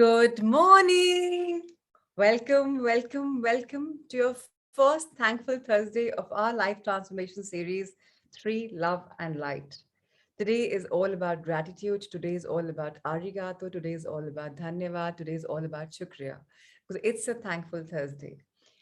Good morning. Welcome to your first Thankful Thursday of our life transformation series, Three Love and Light. Today is all about gratitude. Today is all about arigato. Today is all about dhanyavad. Today is all about shukriya because it's a thankful Thursday.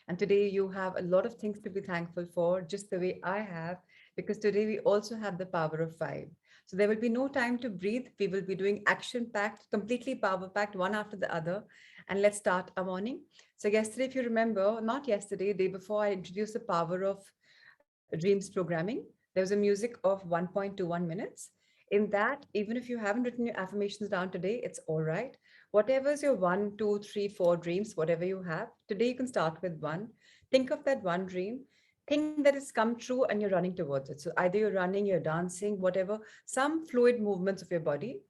And today you have a lot of things to be thankful for, just the way I have, because today we also have the power of five. So there will be no time to breathe. We will be doing action packed, completely power packed, one after the other. And let's start our morning. So, yesterday, if you remember, not yesterday, day before, I introduced the power of dreams programming. There was a music of 1.21 minutes. In that, even if you haven't written your affirmations down today, it's all right. Whatever is your one, two, three, four dreams, whatever you have, today you can start with one. Think of that one dream. Think that it's come true and you're running towards it. So either you're running, you're dancing, whatever, some fluid movements of your body.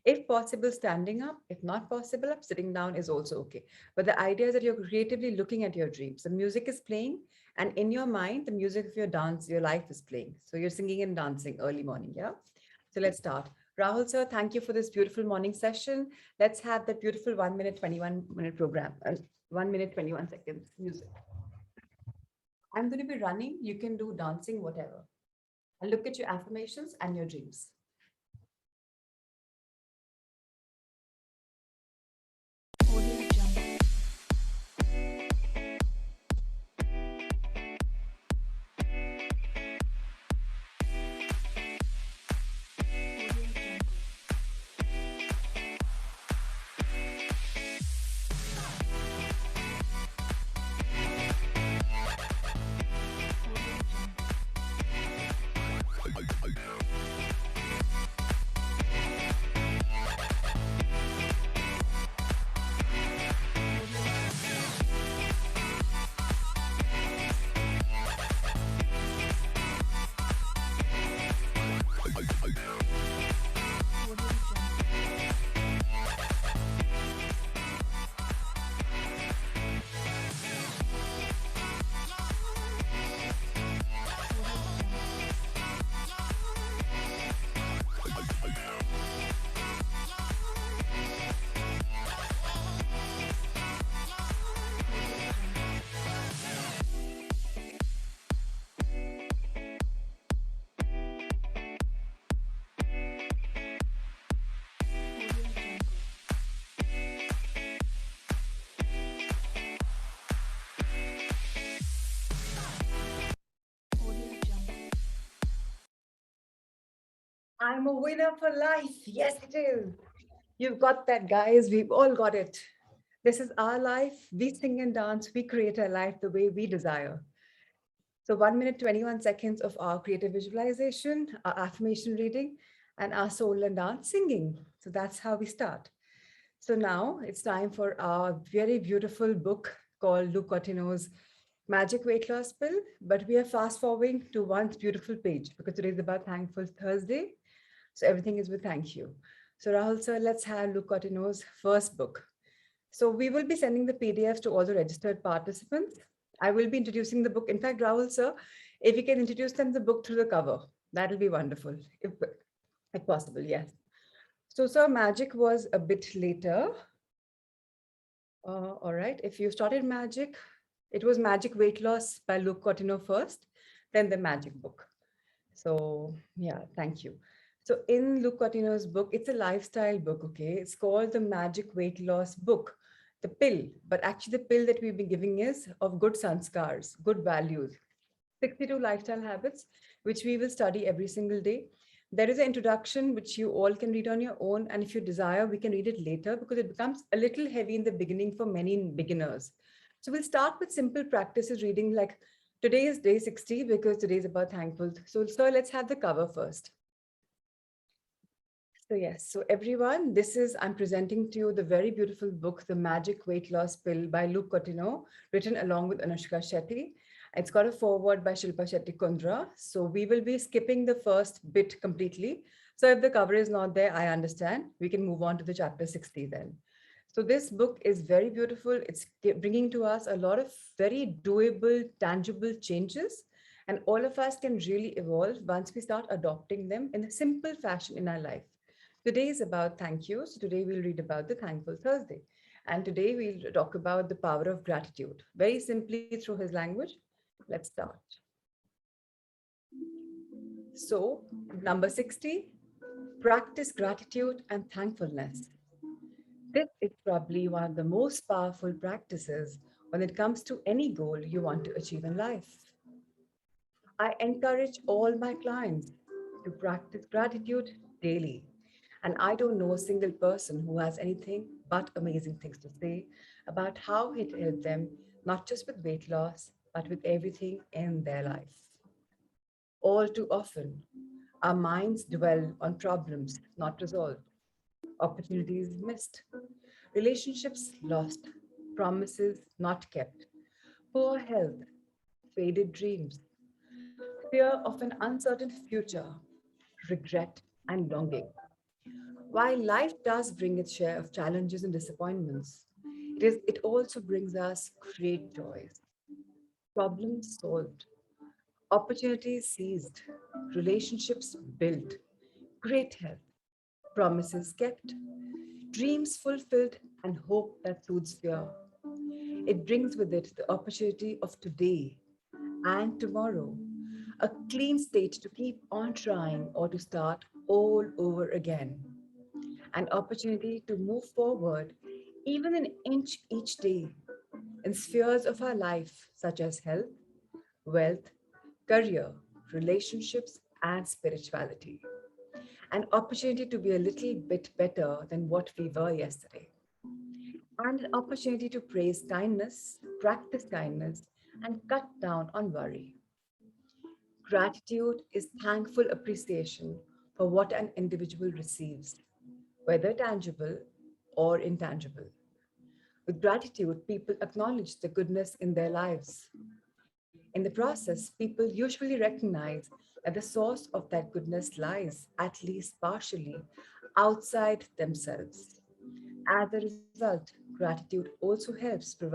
If possible, standing up. If not possible, up, sitting down is also okay. But the idea is that you're creatively looking at your dreams. The music is playing, and in your mind, the music of your dance, your life is playing. So you're singing and dancing early morning. Yeah. So let's start. Rahul sir, thank you for this beautiful morning session. Let's have that beautiful 1 minute, 21-minute program. 1 minute, 21 seconds music. I'm going to be running. You can do dancing, whatever. And look at your affirmations and your dreams. I'm a winner for life. Yes, it is. You've got that, guys. We've all got it. This is our life. We sing and dance. We create our life the way we desire. So 1 minute, 21 seconds of our creative visualization, our affirmation reading, and our soul and dance singing. So that's how we start. So now it's time for our very beautiful book called Luke Cottino's Magic Weight Loss Pill. But we are fast forwarding to one beautiful page because today is about Thankful Thursday. So everything is with thank you. So Rahul sir, let's have Luke Cottino's first book. So we will be sending the PDFs to all the registered participants. I will be introducing the book. In fact, Rahul sir, if you can introduce them the book through the cover, that'll be wonderful, if possible. Yes. So, sir, magic was a bit later. All right. If you started magic, it was Magic Weight Loss by Luke Cottino first, then the magic book. So, yeah, thank you. So, in Luke Cottino's book, it's a lifestyle book, okay? It's called the Magic Weight Loss Book, the pill. But actually, the pill that we've been giving is of good sanskars, good values, 62 lifestyle habits, which we will study every single day. There is an introduction which you all can read on your own. And if you desire, we can read it later because it becomes a little heavy in the beginning for many beginners. So we'll start with simple practices reading like today is day 60 because today is about thankful. So, let's have the cover first. So yes, so everyone, I'm presenting to you the very beautiful book, The Magic Weight Loss Pill by Luke Cottino, written along with Anushka Shetty. It's got a foreword by Shilpa Shetty Kundra. So we will be skipping the first bit completely. So if the cover is not there, I understand. We can move on to the chapter 60 then. So this book is very beautiful. It's bringing to us a lot of very doable, tangible changes. And all of us can really evolve once we start adopting them in a simple fashion in our life. Today is about thank you. So today we'll read about the Thankful Thursday. And today we'll talk about the power of gratitude, very simply through his language. Let's start. So, number 60, practice gratitude and thankfulness. This is probably one of the most powerful practices when it comes to any goal you want to achieve in life. I encourage all my clients to practice gratitude daily. And I don't know a single person who has anything but amazing things to say about how it helped them, not just with weight loss, but with everything in their life. All too often, our minds dwell on problems not resolved, opportunities missed, relationships lost, promises not kept, poor health, faded dreams, fear of an uncertain future, regret, and longing. While life does bring its share of challenges and disappointments, it also brings us great joys, problems solved, opportunities seized, relationships built, great health, promises kept, dreams fulfilled, and hope that soothes fear. It brings with it the opportunity of today and tomorrow, a clean state to keep on trying or to start all over again, an opportunity to move forward even an inch each day in spheres of our life such as health, wealth, career, relationships, and spirituality. An opportunity to be a little bit better than what we were yesterday. And an opportunity to praise kindness, practice kindness, and cut down on worry. Gratitude is thankful appreciation for what an individual receives, whether tangible or intangible. With gratitude, people acknowledge the goodness in their lives. In the process, people usually recognize that the source of that goodness lies, at least partially, outside themselves. As a result, gratitude also helps people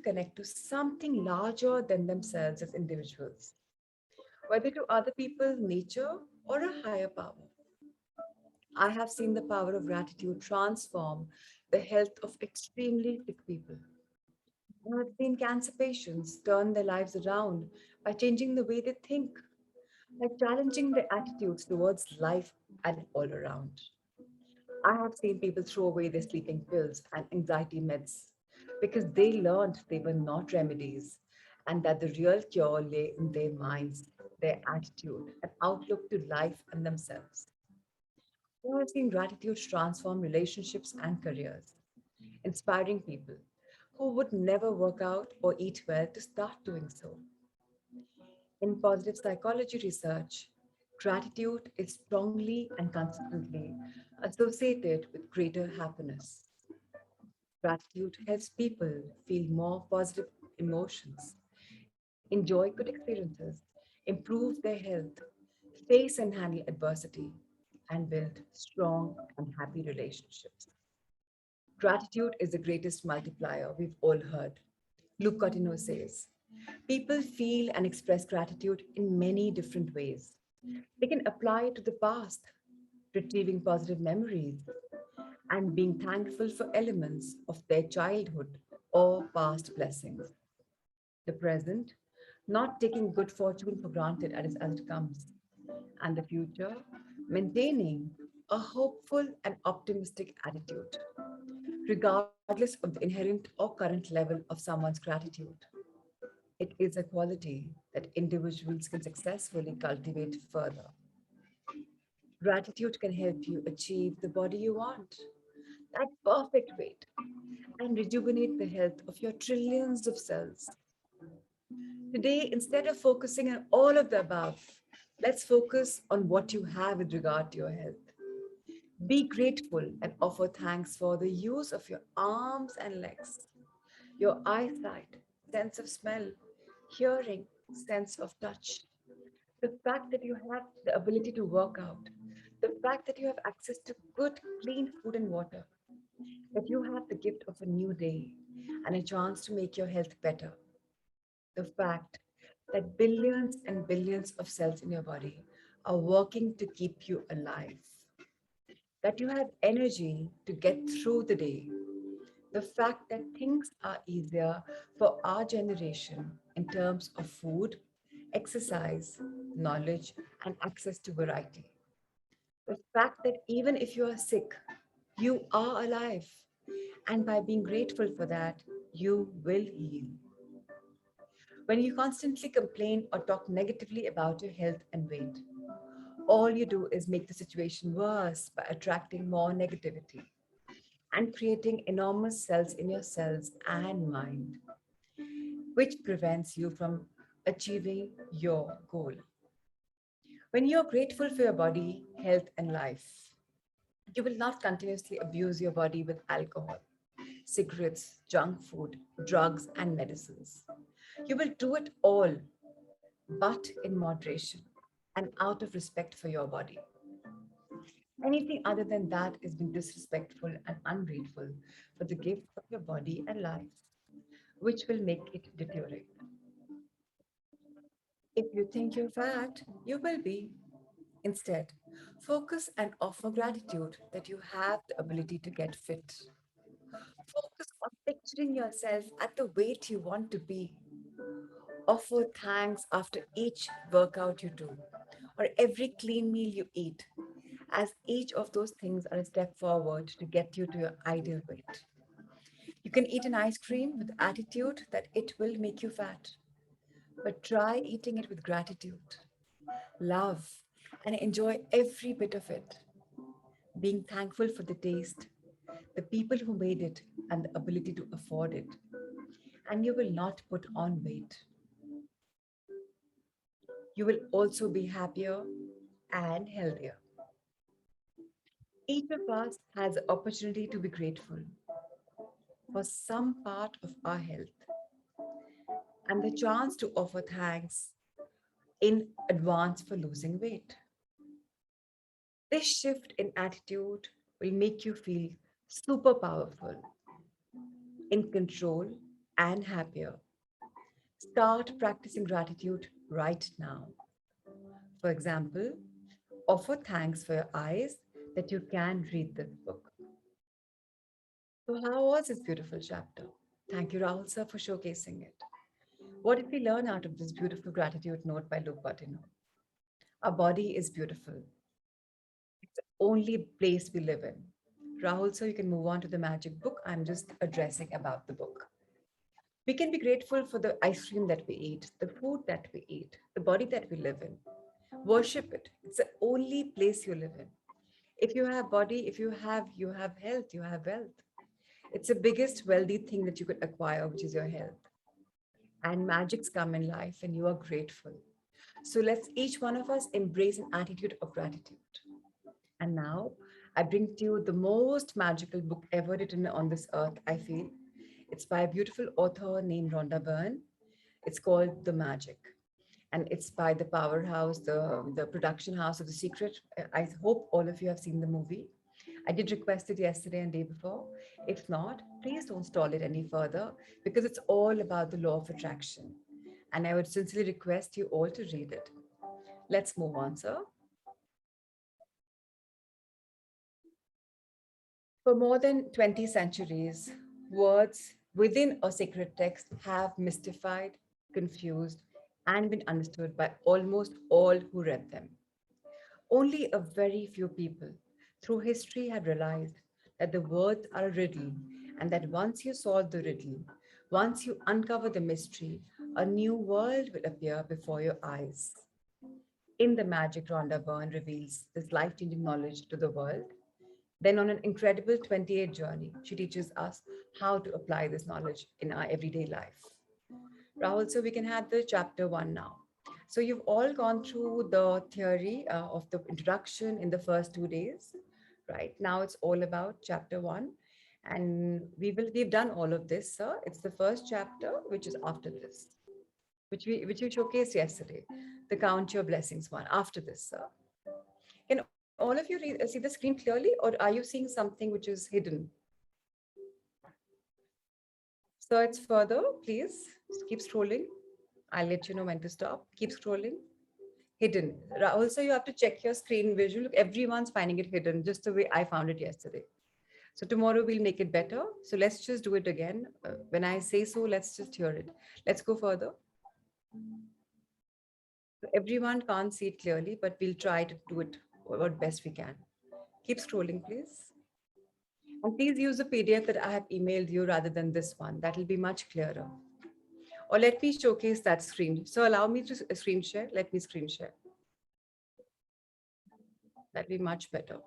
connect to something larger than themselves as individuals, whether to other people, nature, or a higher power. I have seen the power of gratitude transform the health of extremely sick people. I have seen cancer patients turn their lives around by changing the way they think, by challenging their attitudes towards life and all around. I have seen people throw away their sleeping pills and anxiety meds because they learned they were not remedies and that the real cure lay in their minds, their attitude, and outlook to life and themselves. I have seen gratitude transform relationships and careers, inspiring people who would never work out or eat well to start doing so. In positive psychology research, gratitude is strongly and consistently associated with greater happiness. Gratitude helps people feel more positive emotions, enjoy good experiences, improve their health, face and handle adversity, and build strong and happy relationships. Gratitude is the greatest multiplier, we've all heard. Luke Cotino says, people feel and express gratitude in many different ways. They can apply it to the past, retrieving positive memories, and being thankful for elements of their childhood or past blessings. The present, not taking good fortune for granted as it comes, and the future, maintaining a hopeful and optimistic attitude, regardless of the inherent or current level of someone's gratitude. It is a quality that individuals can successfully cultivate further. Gratitude can help you achieve the body you want, that perfect weight, and rejuvenate the health of your trillions of cells. Today, instead of focusing on all of the above, let's focus on what you have with regard to your health. Be grateful and offer thanks for the use of your arms and legs, your eyesight, sense of smell, hearing, sense of touch, the fact that you have the ability to work out, the fact that you have access to good, clean food and water, that you have the gift of a new day and a chance to make your health better, the fact that billions and billions of cells in your body are working to keep you alive. that you have energy to get through the day, the fact that things are easier for our generation in terms of food, exercise, knowledge, and access to variety. The fact that even if you are sick, you are alive. And by being grateful for that, you will heal. When you constantly complain or talk negatively about your health and weight, all you do is make the situation worse by attracting more negativity and creating enormous cells in your cells and mind, which prevents you from achieving your goal. When you're grateful for your body, health, and life, you will not continuously abuse your body with alcohol, cigarettes, junk food, drugs, and medicines. You will do it all, but in moderation and out of respect for your body. Anything other than that is being disrespectful and ungrateful for the gift of your body and life, which will make it deteriorate. If you think you're fat, you will be. Instead, focus and offer gratitude that you have the ability to get fit. Focus on picturing yourself at the weight you want to be. Offer thanks after each workout you do or every clean meal you eat, as each of those things are a step forward to get you to your ideal weight. You can eat an ice cream with attitude that it will make you fat, but try eating it with gratitude, love, and enjoy every bit of it, being thankful for the taste, the people who made it, and the ability to afford it. And you will not put on weight. You will also be happier and healthier. Each of us has the opportunity to be grateful for some part of our health and the chance to offer thanks in advance for losing weight. This shift in attitude will make you feel super powerful, in control, and happier. Start practicing gratitude right now. For example, offer thanks for your eyes that you can read this book. So, how was this beautiful chapter? Thank you, Rahul sir, for showcasing it. What did we learn out of this beautiful gratitude note by Luke Botino? Our body is beautiful. It's the only place we live in. Rahul sir, you can move on to the magic book. I'm just addressing about the book. We can be grateful for the ice cream that we eat, the food that we eat, the body that we live in. Worship it. It's the only place you live in. If you have body, if you have health, you have wealth. It's the biggest wealthy thing that you could acquire, which is your health. And magics come in life and you are grateful. So let's each one of us embrace an attitude of gratitude. And now I bring to you the most magical book ever written on this earth, I feel. It's by a beautiful author named Rhonda Byrne. It's called The Magic. And it's by the powerhouse, the production house of The Secret. I hope all of you have seen the movie. I did request it yesterday and day before. If not, please don't stall it any further because it's all about the law of attraction. And I would sincerely request you all to read it. Let's move on, sir. For more than 20 centuries, words within a sacred text have mystified, confused, and been understood by almost all who read them. Only a very few people through history have realized that the words are a riddle and that once you solve the riddle, once you uncover the mystery, a new world will appear before your eyes. In the magic, Rhonda Byrne reveals this life changing knowledge to the world. Then, on an incredible 28 journey, she teaches us how to apply this knowledge in our everyday life. Rahul, so we can have the chapter one now. So you've all gone through the theory of the introduction in the first 2 days, right? Now it's all about chapter one, and we've done all of this, sir. It's the first chapter, which is after this, which we showcased yesterday, the Count Your Blessings one. After this, sir, can all of you see the screen clearly, or are you seeing something which is hidden? So it's further, please keep scrolling. I'll let you know when to stop. Keep scrolling. hidden. Also, you have to check your screen visual. Look, everyone's finding it hidden, just the way I found it yesterday. So tomorrow we'll make it better. So let's just do it again. When I say so, let's just hear it. Let's go further. So everyone can't see it clearly, but we'll try to do it what best we can. Keep scrolling, please. And please use the PDF that I have emailed you rather than this one. That will be much clearer. Or let me showcase that screen. So allow me to screen share. Let me screen share. That'll be much better.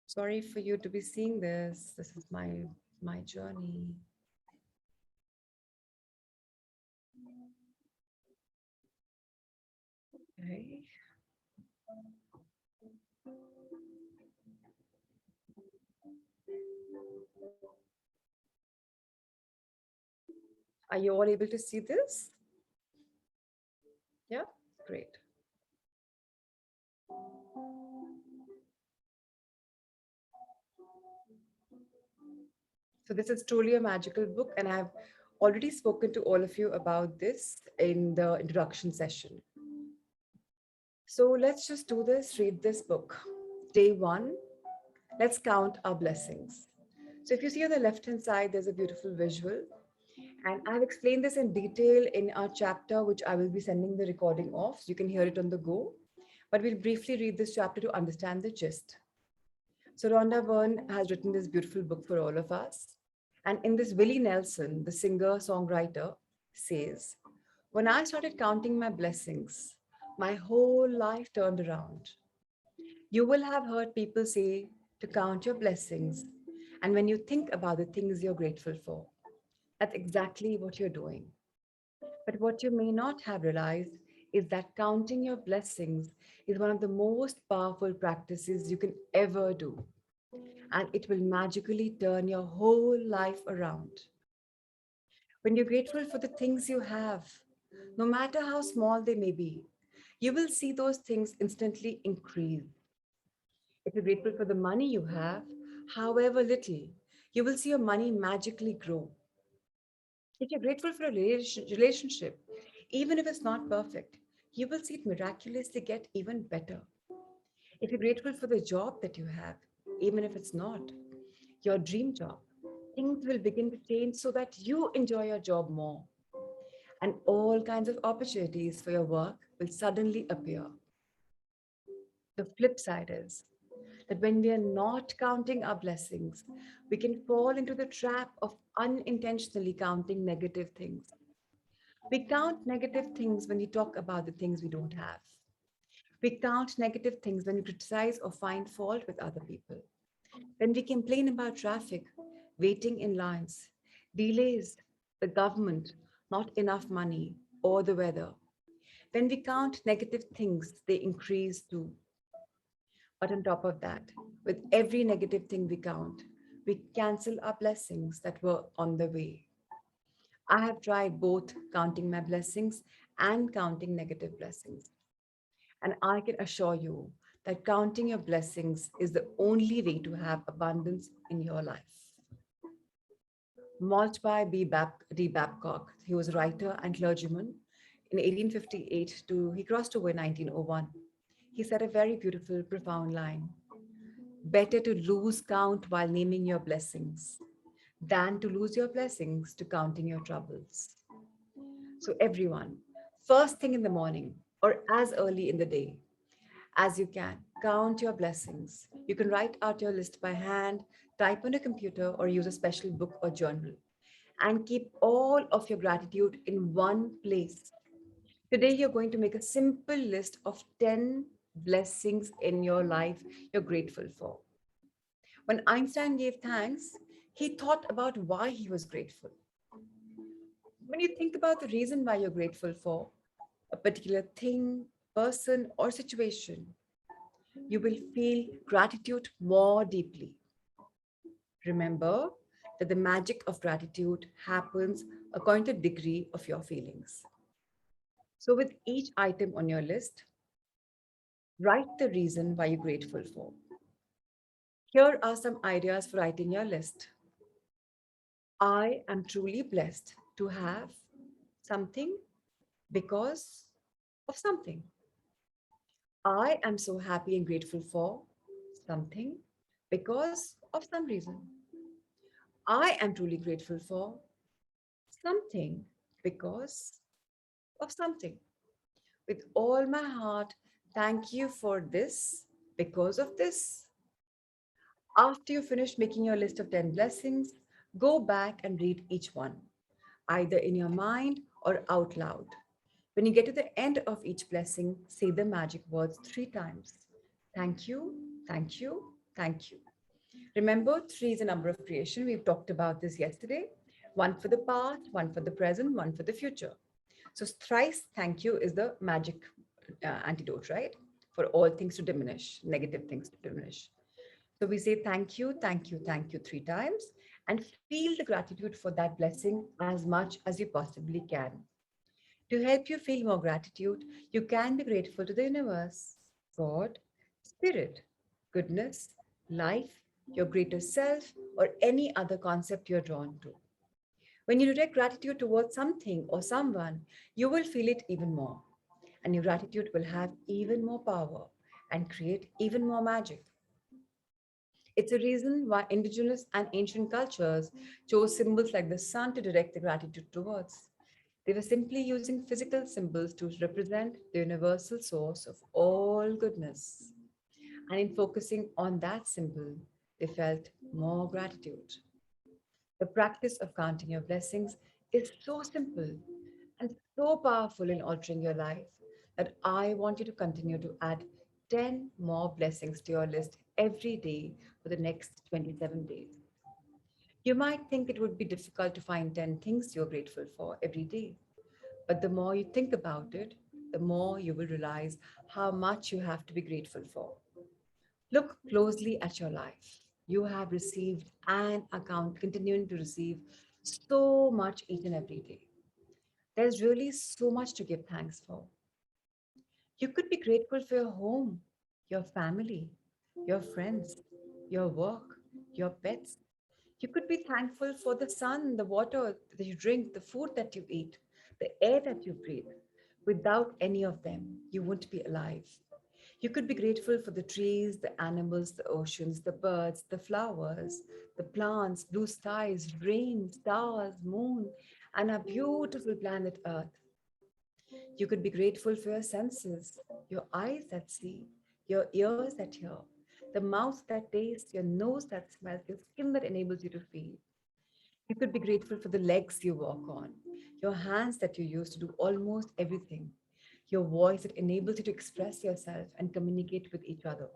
Sorry for you to be seeing this. This is my journey. Okay. Are you all able to see this? Yeah, great. So this is truly a magical book, and I've already spoken to all of you about this in the introduction session. So let's just do this, read this book. Day one, let's count our blessings. So if you see on the left-hand side, there's a beautiful visual. And I've explained this in detail in our chapter, which I will be sending the recording of, so you can hear it on the go. But we'll briefly read this chapter to understand the gist. So Rhonda Byrne has written this beautiful book for all of us. And in this, Willie Nelson, the singer-songwriter, says, when I started counting my blessings, my whole life turned around. You will have heard people say to count your blessings. And when you think about the things you're grateful for, that's exactly what you're doing. But what you may not have realized is that counting your blessings is one of the most powerful practices you can ever do. And it will magically turn your whole life around. When you're grateful for the things you have, no matter how small they may be, you will see those things instantly increase. If you're grateful for the money you have, however little, you will see your money magically grow. If you're grateful for a relationship, even if it's not perfect, you will see it miraculously get even better. If you're grateful for the job that you have, even if it's not your dream job, things will begin to change so that you enjoy your job more. And all kinds of opportunities for your work will suddenly appear. The flip side is that when we are not counting our blessings, we can fall into the trap of unintentionally counting negative things. We count negative things when we talk about the things we don't have. We count negative things when we criticize or find fault with other people. When we complain about traffic, waiting in lines, delays, the government, not enough money, or the weather. When we count negative things, they increase too. But on top of that, with every negative thing we count, we cancel our blessings that were on the way. I have tried both counting my blessings and counting negative blessings. And I can assure you that counting your blessings is the only way to have abundance in your life. Maltby D. Babcock, he was a writer and clergyman in 1858 to he crossed over in 1901. He said a very beautiful, profound line. Better to lose count while naming your blessings than to lose your blessings to counting your troubles. So everyone, first thing in the morning or as early in the day as you can, count your blessings. You can write out your list by hand, type on a computer, or use a special book or journal. And keep all of your gratitude in one place. Today, you're going to make a simple list of 10 blessings in your life you're grateful for. When Einstein gave thanks, he thought about why he was grateful. When you think about the reason why you're grateful for a particular thing, person, or situation, you will feel gratitude more deeply. Remember that the magic of gratitude happens according to the degree of your feelings. So, with each item on your list, write the reason why you're grateful for. Here are some ideas for writing your list. I am truly blessed to have something because of something. I am so happy and grateful for something because of some reason. I am truly grateful for something because of something. With all my heart, thank you for this because of this. After you finish making your list of 10 blessings, go back and read each one, either in your mind or out loud. When you get to the end of each blessing, say the magic words 3 times. Thank you, thank you, thank you. Remember, three is a number of creation. We've talked about this yesterday. One for the past, one for the present, one for the future. So thrice thank you is the magic antidote, right? For all things to diminish, negative things to diminish. So we say thank you, thank you 3 times and feel the gratitude for that blessing as much as you possibly can. To help you feel more gratitude, you can be grateful to the universe, God, spirit, goodness, life, your greater self, or any other concept you're drawn to. When you direct gratitude towards something or someone, you will feel it even more. And your gratitude will have even more power and create even more magic. It's a reason why indigenous and ancient cultures chose symbols like the sun to direct the gratitude towards. They were simply using physical symbols to represent the universal source of all goodness. And in focusing on that symbol, they felt more gratitude. The practice of counting your blessings is so simple and so powerful in altering your life that I want you to continue to add 10 more blessings to your list every day for the next 27 days. You might think it would be difficult to find 10 things you're grateful for every day, but the more you think about it, the more you will realize how much you have to be grateful for. Look closely at your life. You have received and account continuing to receive so much each and every day. There's really so much to give thanks for. You could be grateful for your home, your family, your friends, your work, your pets. You could be thankful for the sun, the water that you drink, the food that you eat, the air that you breathe. Without any of them, you wouldn't be alive. You could be grateful for the trees, the animals, the oceans, the birds, the flowers, the plants, blue skies, rain, stars, moon, and our beautiful planet Earth. You could be grateful for your senses, your eyes that see, your ears that hear, the mouth that tastes, your nose that smells, your skin that enables you to feel. You could be grateful for the legs you walk on, your hands that you use to do almost everything, your voice that enables you to express yourself and communicate with each other.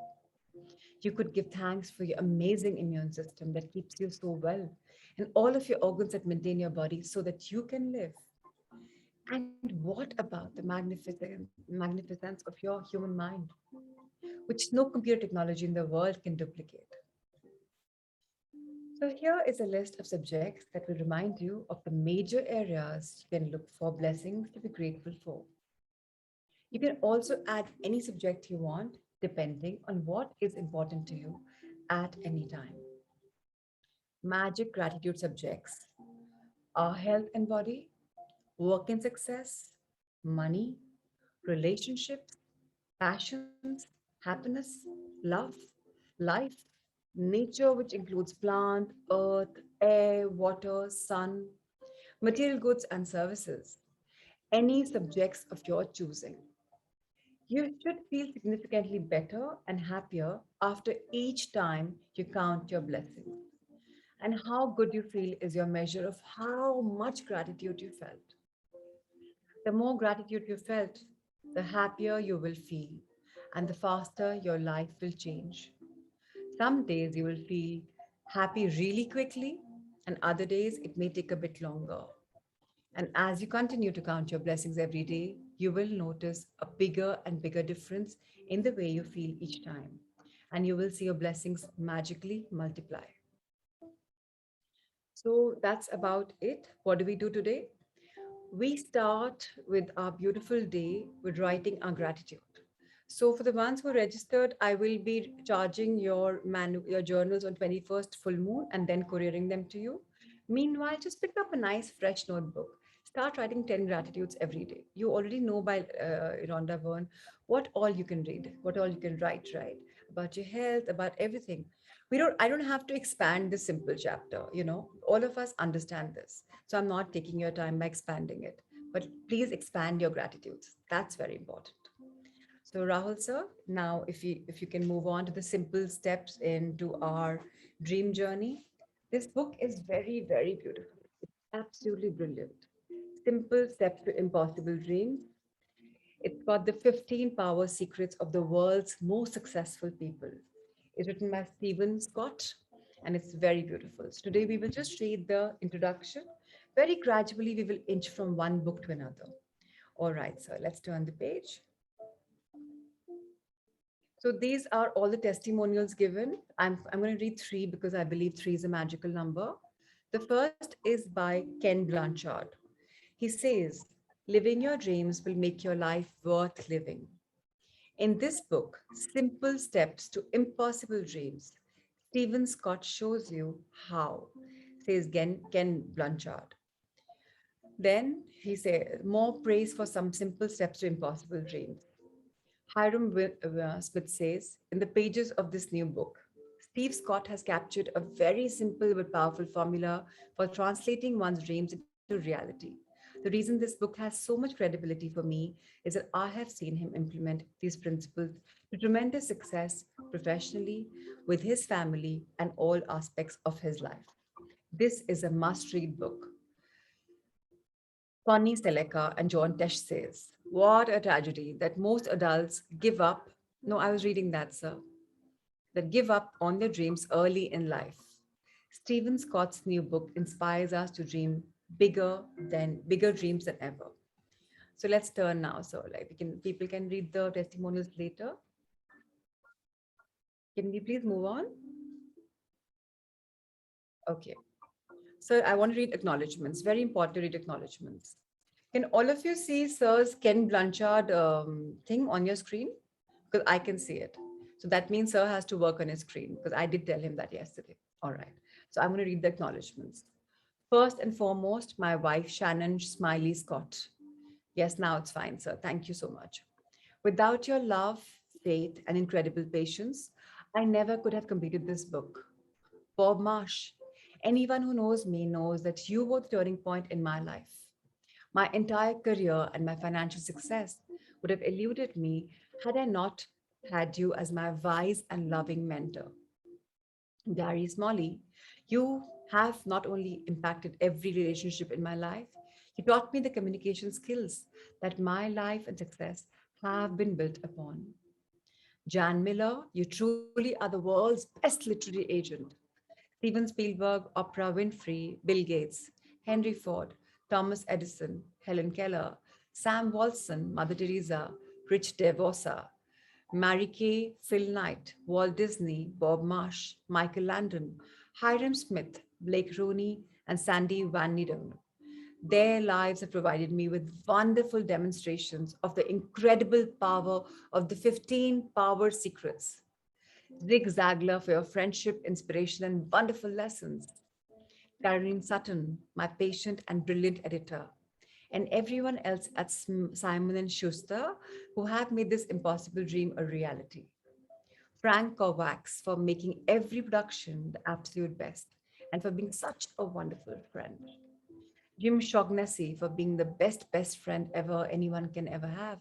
You could give thanks for your amazing immune system that keeps you so well, and all of your organs that maintain your body so that you can live. And what about the magnificence of your human mind, which no computer technology in the world can duplicate? So here is a list of subjects that will remind you of the major areas you can look for blessings to be grateful for. You can also add any subject you want depending on what is important to you at any time. Magic gratitude subjects are health and body, work and success, money, relationships, passions, happiness, love, life, nature, which includes plant, earth, air, water, sun, material goods and services, any subjects of your choosing. You should feel significantly better and happier after each time you count your blessings. And how good you feel is your measure of how much gratitude you felt. The more gratitude you felt, the happier you will feel, and the faster your life will change. Some days you will feel happy really quickly, and other days it may take a bit longer. And as you continue to count your blessings every day, you will notice a bigger and bigger difference in the way you feel each time. And you will see your blessings magically multiply. So that's about it. What do we do today? We start with our beautiful day with writing our gratitude. So for the ones who are registered, I will be charging your journals on 21st full moon and then couriering them to you. Meanwhile, just pick up a nice fresh notebook. Start writing 10 gratitudes every day. You already know by Rhonda Byrne what all you can read, what all you can write, right? About your health, about everything. I don't have to expand this simple chapter, All of us understand this. So I'm not taking your time by expanding it. But please expand your gratitudes. That's very important. So Rahul sir, now if you can move on to the simple steps into our dream journey. This book is very, very beautiful. It's absolutely brilliant. Simple steps to impossible dreams. It's got the 15 power secrets of the world's most successful people. It's written by Stephen Scott and it's very beautiful. So today we will just read the introduction. Very gradually, we will inch from one book to another. All right, sir, let's turn the page. So these are all the testimonials given. I'm going to read three because I believe three is a magical number. The first is by Ken Blanchard. He says, living your dreams will make your life worth living. In this book, Simple Steps to Impossible Dreams, Stephen Scott shows you how, says Ken Blanchard. Then he says, more praise for some simple steps to impossible dreams. Smith says, in the pages of this new book, Steve Scott has captured a very simple but powerful formula for translating one's dreams into reality. The reason this book has so much credibility for me is that I have seen him implement these principles to tremendous success professionally, with his family, and all aspects of his life. This is a must read book. Connie Seleka and John Tesh says, what a tragedy that most adults give up. No, I was reading that, sir. That give up on their dreams early in life. Stephen Scott's new book inspires us to dream bigger dreams than ever. So let's turn now. So like people can read the testimonials later. Can we please move on? Okay. So I want to read acknowledgements. Very important to read acknowledgements. Can all of you see Sir's Ken Blanchard thing on your screen? Because I can see it. So that means Sir has to work on his screen because I did tell him that yesterday. All right. So I'm going to read the acknowledgements. First and foremost, my wife, Shannon Smiley Scott. Yes, now it's fine, sir. Thank you so much. Without your love, faith, and incredible patience, I never could have completed this book. Bob Marsh. Anyone who knows me knows that you were the turning point in my life. My entire career and my financial success would have eluded me had I not had you as my wise and loving mentor. Gary Smalley, you have not only impacted every relationship in my life, you taught me the communication skills that my life and success have been built upon. Jan Miller, you truly are the world's best literary agent. Steven Spielberg, Oprah Winfrey, Bill Gates, Henry Ford, Thomas Edison, Helen Keller, Sam Walton, Mother Teresa, Rich DeVosa, Mary Kay, Phil Knight, Walt Disney, Bob Marsh, Michael Landon, Hiram Smith, Blake Rooney, and Sandy Van Nieden. Their lives have provided me with wonderful demonstrations of the incredible power of the 15 power secrets. Zig Zaglar for your friendship, inspiration, and wonderful lessons. Caroline Sutton, my patient and brilliant editor, and everyone else at Simon and Schuster who have made this impossible dream a reality. Frank Kovacs for making every production the absolute best and for being such a wonderful friend. Jim Shaughnessy for being the best friend ever anyone can ever have.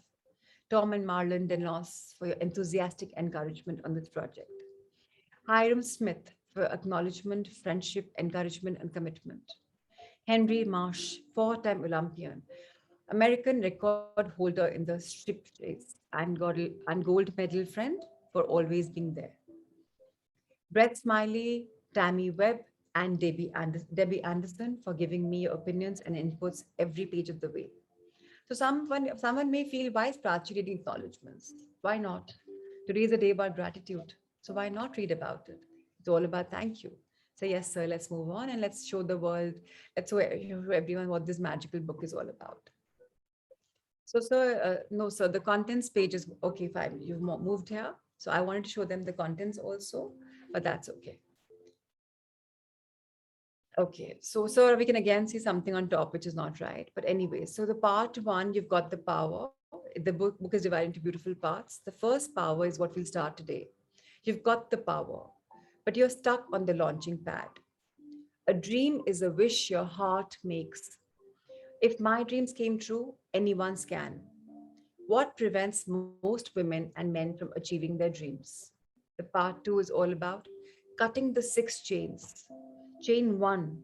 Tom and Marlon Denlos for your enthusiastic encouragement on this project. Hiram Smith for acknowledgement, friendship, encouragement, and commitment. Henry Marsh, four-time Olympian, American record holder in the strip race, and gold medal friend for always being there. Brett Smiley, Tammy Webb, and Debbie Anderson for giving me your opinions and inputs every page of the way. So someone may feel, why is Prachi reading acknowledgements? Why not? Today is a day about gratitude. So why not read about it? It's all about thank you. So yes, sir, let's move on and let's show the world, let's show everyone what this magical book is all about. So, sir, no, sir, the contents page is okay, fine. You've moved here. So I wanted to show them the contents also, but that's okay. Okay, so sir, we can again see something on top which is not right. But anyway, so the part one, you've got the power. The book is divided into beautiful parts. The first power is what we'll start today. You've got the power, but you're stuck on the launching pad. A dream is a wish your heart makes. If my dreams came true, anyone's can. What prevents most women and men from achieving their dreams? The part two is all about cutting the six chains. Chain one,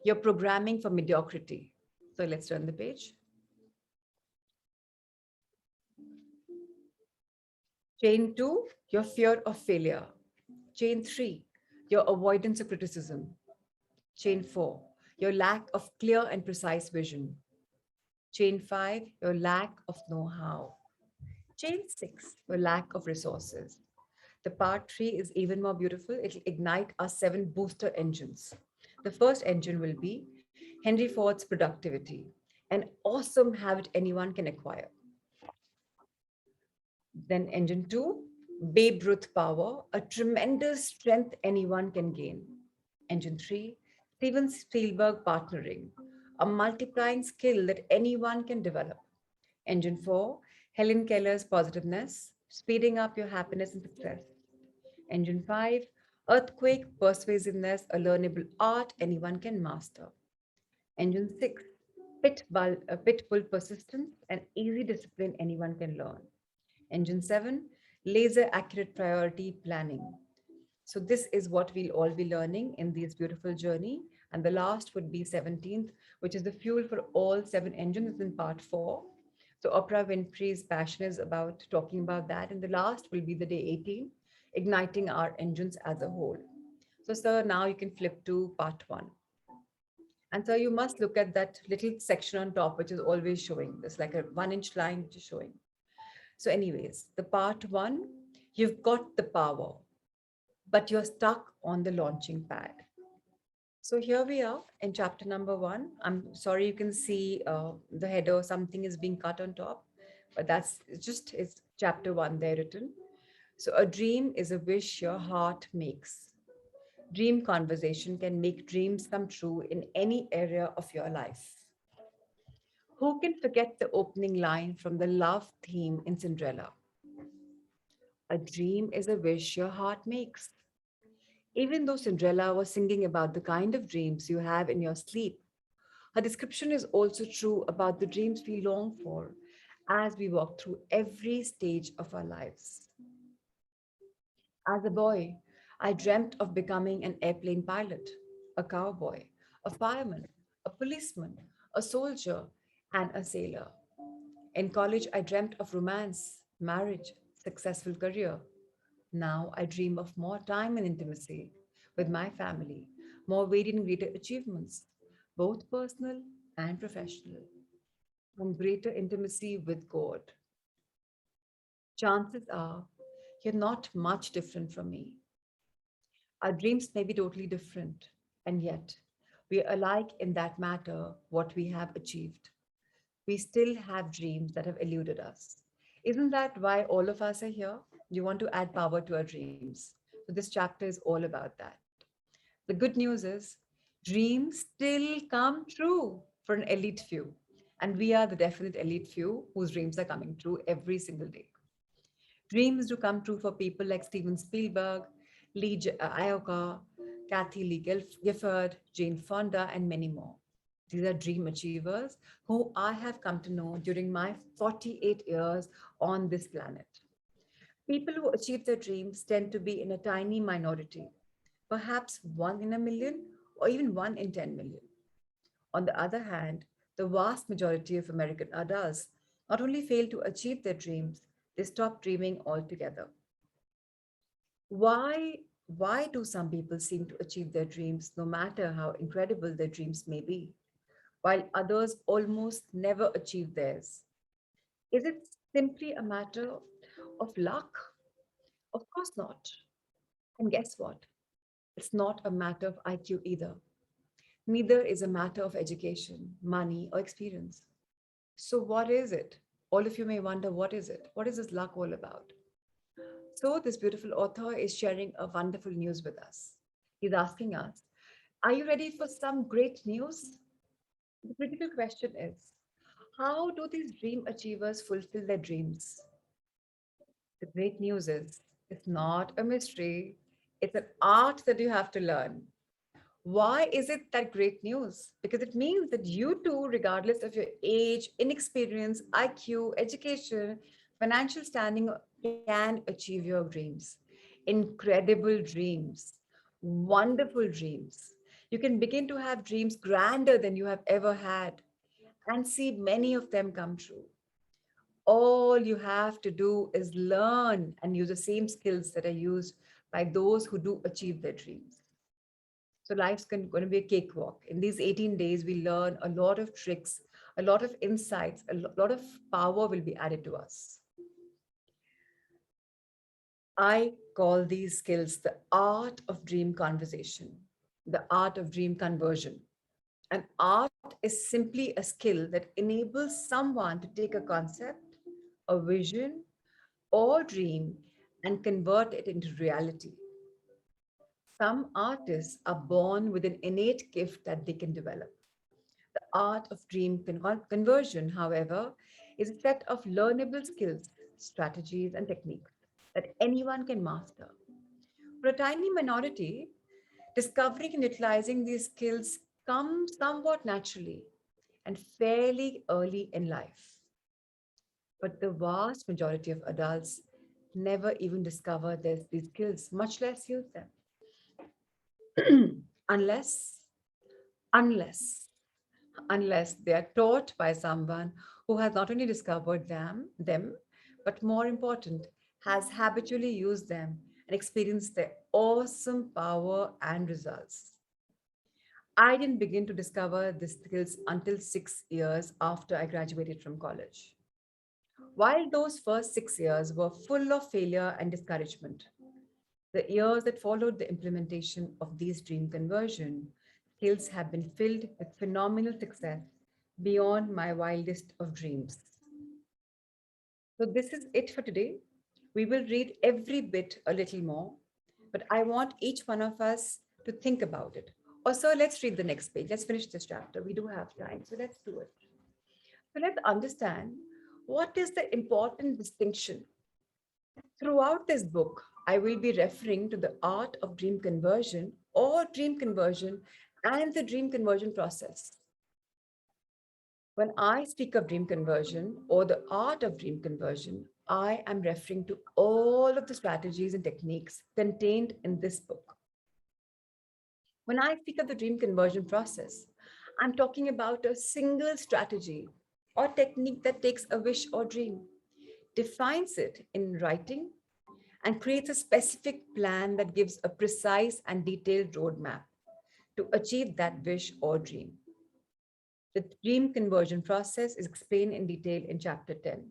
you're programming for mediocrity. So let's turn the page. Chain two, your fear of failure. Chain three, your avoidance of criticism. Chain four, your lack of clear and precise vision. Chain five, your lack of know how. Chain six, your lack of resources. The part three is even more beautiful. It'll ignite our seven booster engines. The first engine will be Henry Ford's productivity, an awesome habit anyone can acquire. Then engine two, Babe Ruth power, a tremendous strength anyone can gain. Engine three, Steven Spielberg partnering, a multiplying skill that anyone can develop. Engine four, Helen Keller's positiveness, speeding up your happiness and success. Engine five, Earthquake persuasiveness, a learnable art anyone can master. Engine six, Pitbull persistence, an easy discipline anyone can learn. Engine 7, laser accurate priority planning. So this is what we'll all be learning in this beautiful journey. And the last would be 17th, which is the fuel for all seven engines in part 4. So Oprah Winfrey's passion is about talking about that. And the last will be the day 18, igniting our engines as a whole. So sir, now you can flip to part 1. And so you must look at that little section on top, which is always showing. There's like a 1 inch line which is showing. So, anyways, the part one, you've got the power, but you're stuck on the launching pad. So, here we are in chapter number 1. I'm sorry you can see the header, something is being cut on top, but that's it's chapter 1 there written. So, a dream is a wish your heart makes. Dream conversation can make dreams come true in any area of your life. Who can forget the opening line from the love theme in Cinderella? A dream is a wish your heart makes. Even though Cinderella was singing about the kind of dreams you have in your sleep, her description is also true about the dreams we long for as we walk through every stage of our lives. As a boy, I dreamt of becoming an airplane pilot, a cowboy, a fireman, a policeman, a soldier, and a sailor. In college, I dreamt of romance, marriage, successful career. Now I dream of more time and intimacy with my family, more varied and greater achievements, both personal and professional, and greater intimacy with God. Chances are you're not much different from me. Our dreams may be totally different, and yet we are alike in that matter what we have achieved. We still have dreams that have eluded us. Isn't that why all of us are here? You want to add power to our dreams. So, this chapter is all about that. The good news is dreams still come true for an elite few. And we are the definite elite few whose dreams are coming true every single day. Dreams do come true for people like Steven Spielberg, Iocca, Kathy Lee Gifford, Jane Fonda, and many more. These are dream achievers who I have come to know during my 48 years on this planet. People who achieve their dreams tend to be in a tiny minority, perhaps 1 in a million or even 1 in 10 million. On the other hand, the vast majority of American adults not only fail to achieve their dreams, they stop dreaming altogether. Why, why do some people seem to achieve their dreams no matter how incredible their dreams may be, while others almost never achieve theirs? Is it simply a matter of luck? Of course not. And guess what? It's not a matter of IQ either. Neither is a matter of education, money, or experience. So, what is it? All of you may wonder, what is it? What is this luck all about? So, this beautiful author is sharing a wonderful news with us. He's asking us, Are you ready for some great news? The critical question is, how do these dream achievers fulfill their dreams? The great news is, it's not a mystery, it's an art that you have to learn. Why is it that great news? Because it means that you too, regardless of your age, inexperience, IQ, education, financial standing, can achieve your dreams. Incredible dreams, wonderful dreams. You can begin to have dreams grander than you have ever had and see many of them come true. All you have to do is learn and use the same skills that are used by those who do achieve their dreams. So life's going to be a cakewalk. In these 18 days, we learn a lot of tricks, a lot of insights, a lot of power will be added to us. I call these skills the art of dream conversation, the art of dream conversion. An art is simply a skill that enables someone to take a concept, a vision, or dream and convert it into reality. Some artists are born with an innate gift that they can develop. The art of dream conversion, however, is a set of learnable skills, strategies, and techniques that anyone can master. For a tiny minority, discovering and utilizing these skills comes somewhat naturally and fairly early in life. But the vast majority of adults never even discover these skills, much less use them, unless, unless unless they are taught by someone who has not only discovered them, but more important, has habitually used them and experienced their awesome power and results. I didn't begin to discover these skills until 6 years after I graduated from college. While those first 6 years were full of failure and discouragement, the years that followed the implementation of these dream conversion skills have been filled with phenomenal success beyond my wildest of dreams. So, this is it for today. We will read every bit a little more, but I want each one of us to think about it. Also, let's read the next page. Let's finish this chapter. We do have time, so let's do it. So, let's understand what is the important distinction. Throughout this book, I will be referring to the art of dream conversion or dream conversion and the dream conversion process. When I speak of dream conversion or the art of dream conversion, I am referring to all of the strategies and techniques contained in this book. When I speak of the dream conversion process, I'm talking about a single strategy or technique that takes a wish or dream, defines it in writing, and creates a specific plan that gives a precise and detailed roadmap to achieve that wish or dream. The dream conversion process is explained in detail in chapter 10.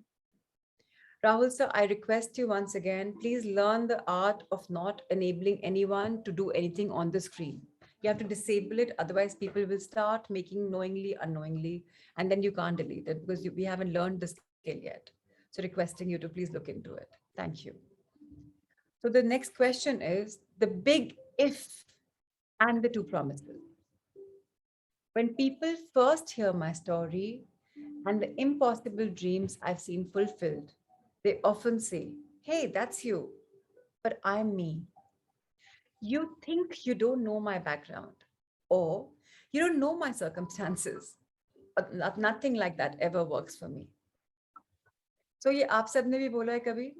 Rahul sir, I request you once again, please learn the art of not enabling anyone to do anything on the screen. You have to disable it, otherwise people will start making knowingly, unknowingly, and then you can't delete it because we haven't learned the skill yet. So requesting you to please look into it. Thank you. So the next question is the big if and the two promises. When people first hear my story and the impossible dreams I've seen fulfilled, they often say, "Hey, that's you, but I'm me." You think you don't know my background, or you don't know my circumstances. Nothing like that ever works for me. So ये आप सबने भी बोला है कभी,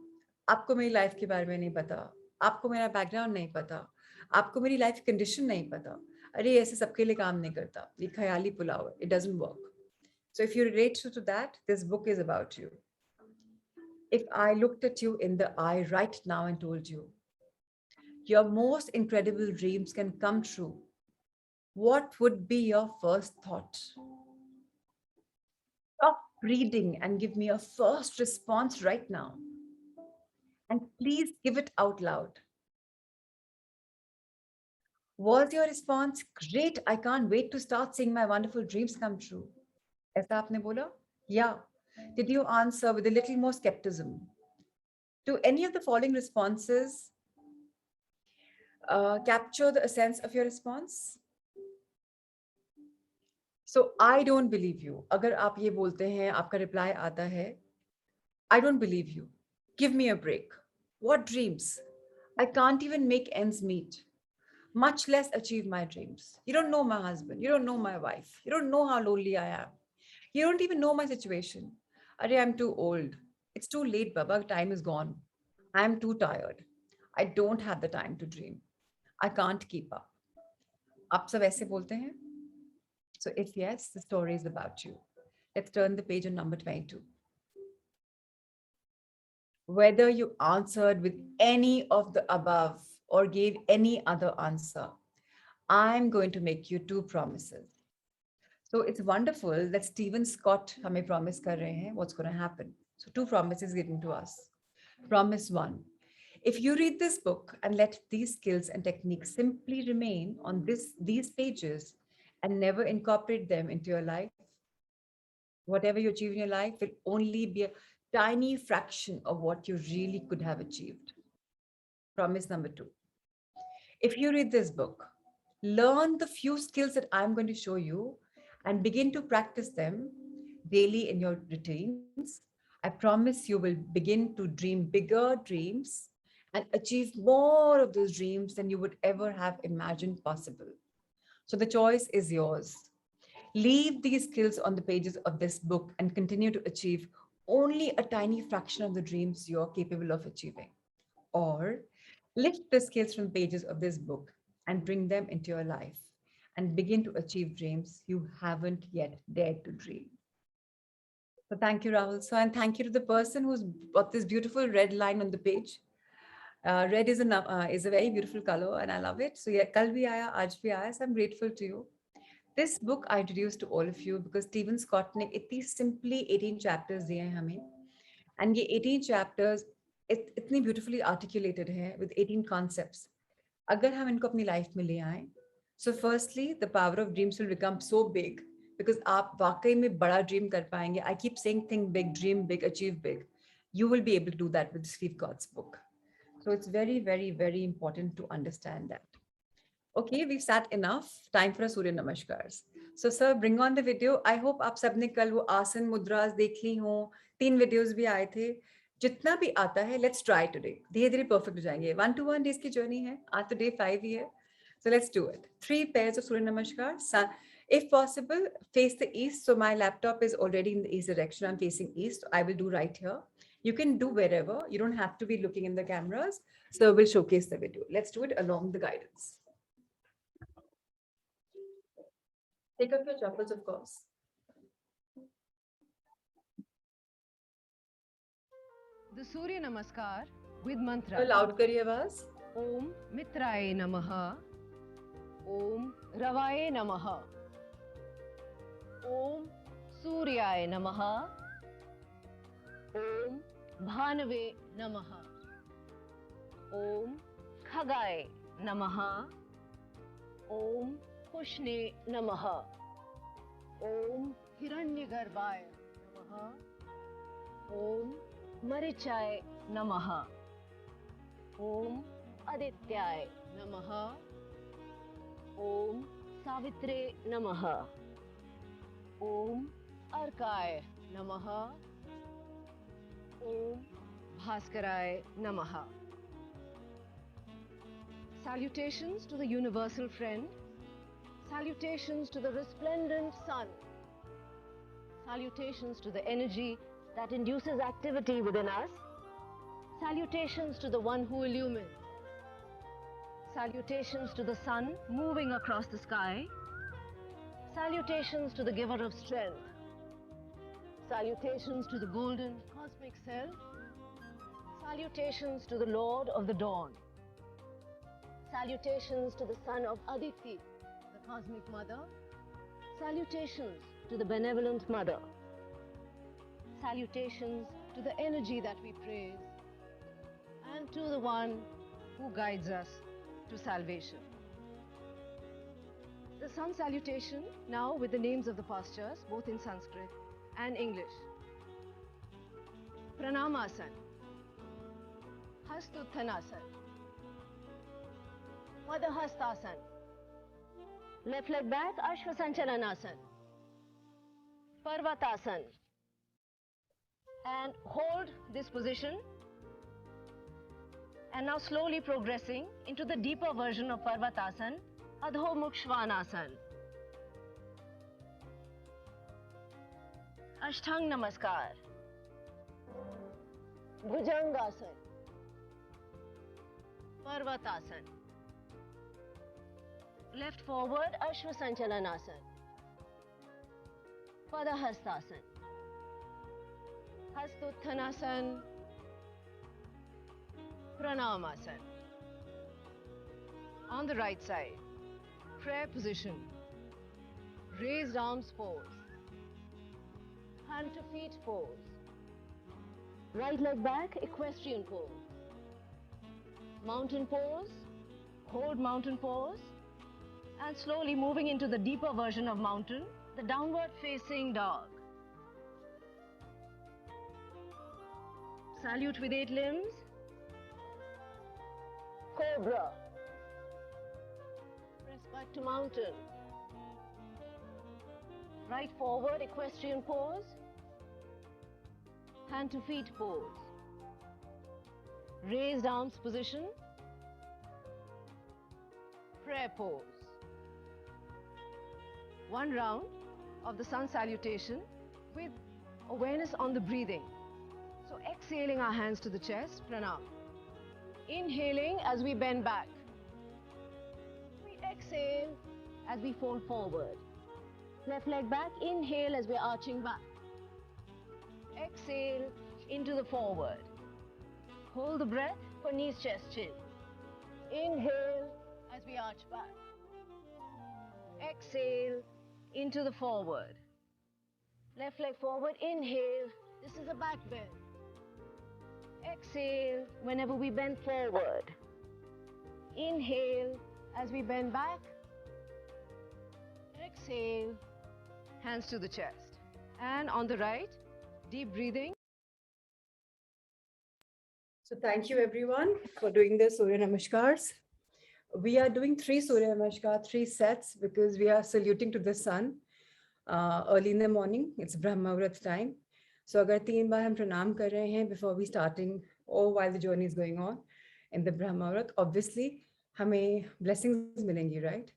आपको मेरी life के बारे में नहीं पता, आपको मेरा बैकग्राउंड नहीं पता, आपको मेरी लाइफ कंडीशन नहीं पता, अरे ऐसे सबके लिए काम नहीं करता, ये ख्याली पुलाव है, it doesn't work. So if you relate to that, this book is about you. If I looked at you in the eye right now and told you, your most incredible dreams can come true, what would be your first thought? Stop reading and give me a first response right now. And please give it out loud. Was your response, "Great, I can't wait to start seeing my wonderful dreams come true"? ऐसा आपने बोला? Yeah. Did you answer with a little more skepticism? Do any of the following responses capture the essence of your response? So I don't believe you. अगर आप ये बोलते हैं, आपका reply आता है, I don't believe you, give me a break, what dreams, I can't even make ends meet, much less achieve my dreams. You don't know my husband, you don't know my wife, you don't know how lonely I am, you don't even know my situation. Arey, I'm too old, it's too late, baba, time is gone, I'm too tired, I don't have the time to dream, I can't keep up. आप सब ऐसे बोलते हैं? So if yes, the story is about you. Let's turn the page on number 22. Whether you answered with any of the above or gave any other answer, I'm going to make you two promises. So it's wonderful that Stephen Scott हमें promise कर रहे हैं what's going to happen. So two promises given to us. Promise one: if you read this book and let these skills and techniques simply remain on these pages and never incorporate them into your life, whatever you achieve in your life will only be a tiny fraction of what you really could have achieved. Promise number two: if you read this book, learn the few skills that I'm going to show you and begin to practice them daily in your routines, I promise you will begin to dream bigger dreams and achieve more of those dreams than you would ever have imagined possible. So the choice is yours. Leave these skills on the pages of this book and continue to achieve only a tiny fraction of the dreams you're capable of achieving. Or lift the skills from the pages of this book and bring them into your life and begin to achieve dreams you haven't yet dared to dream. So thank you, Rahul. So, and thank you to the person who's got this beautiful red line on the page. Red is a very beautiful color, and I love it. So yeah, kal bhi aaya, aaj bhi aaya. So I'm grateful to you. This book I introduced to all of you because Stephen Scott ने इतनी simply 18 chapters दिए हैं हमें, and ये 18 chapters इतनी beautifully articulated हैं with 18 concepts. अगर हम इनको अपनी life में ले आए, so firstly the power of dreams will become so big because आप वाकई में बड़ा dream कर पाएंगे. I keep saying think big, dream big, achieve big. You will be able to do that with Steve Scott's book. So it's very, very, very important to understand that. Okay, we've sat enough. Time for a Surya Namaskars. So, sir, bring on the video. I hope आप सबने कल वो आसन मुद्रास देख ली हों. 3 videos भी आए थे. जितना भी आता है, let's try today. धीरे धीरे perfect हो जाएंगे. 1 to 1 days की journey है. आज तो day 5 ही है. So let's do it. 3 pairs of Surya Namaskar. If possible, face the east. So my laptop is already in the east direction. I'm facing east. So I will do right here. You can do wherever. You don't have to be looking in the cameras. So we'll showcase the video. Let's do it along the guidance. Take off your chappals, of course. The Surya Namaskar with थोड़ा mantra. loud करिए आवाज. Om Mitraye Namaha. Om Ravaye Namaha. Om Suryaye Namaha. Om Bhanave Namaha. Om Khagaye Namaha. Om Pushne Namaha. Om Hiranyagarbhaye Namaha. Om Marichaye Namaha. Om Adityay Namaha. Om Savitre Namaha. Om Arkay Namaha. Om Bhaskaray Namaha. Salutations to the universal friend. Salutations to the resplendent sun. Salutations to the energy that induces activity within us. Salutations to the one who illumines. Salutations to the sun moving across the sky. Salutations to the giver of strength. Salutations to the golden cosmic self. Salutations to the Lord of the dawn. Salutations to the son of Aditi, the cosmic mother. Salutations to the benevolent mother. Salutations to the energy that we praise and to the one who guides us to salvation. The sun salutation now with the names of the postures both in Sanskrit and English. Pranamasan, Hastuttanasan, Madhahastasan, left leg back, Ashwasanchalanasana, Parvatasana. And hold this position. And now slowly progressing into the deeper version of Parvatasana, Adho Mukh Svanasana. Ashtang Namaskar. Bhujangasana. Parvatasana. Left forward, Ashwa Sanchalanasana. Padahastasana. Hastuttanasana. Pranamasana. On the right side, prayer position. Raised arms pose. Hand to feet pose. Right leg back, equestrian pose. Mountain pose. Hold mountain pose. And slowly moving into the deeper version of mountain, the downward facing dog. Salute with 8 limbs. Cobra. Press back to mountain. Right forward, equestrian pose. Hand to feet pose. Raised arms position. Prayer pose. One round of the sun salutation with awareness on the breathing. So exhaling our hands to the chest, pranam. Inhaling as we bend back. We exhale as we fold forward. Left leg back, inhale as we're arching back. Exhale into the forward. Hold the breath for knees, chest, chin. Inhale as we arch back. Exhale into the forward. Left leg forward, inhale. This is a back bend. Exhale whenever we bend forward. Inhale as we bend back. Exhale, hands to the chest. And on the right, deep breathing. So thank you everyone for doing the Surya Namaskars. We are doing 3 Surya Namaskar, 3 sets because we are saluting to the sun early in the morning. It's Brahma Muhurat time. So agar 3 baar hum pranam kar rahe hain before we starting or while the journey is going on in the Brahma Muhurat, obviously hame blessings milengi, right?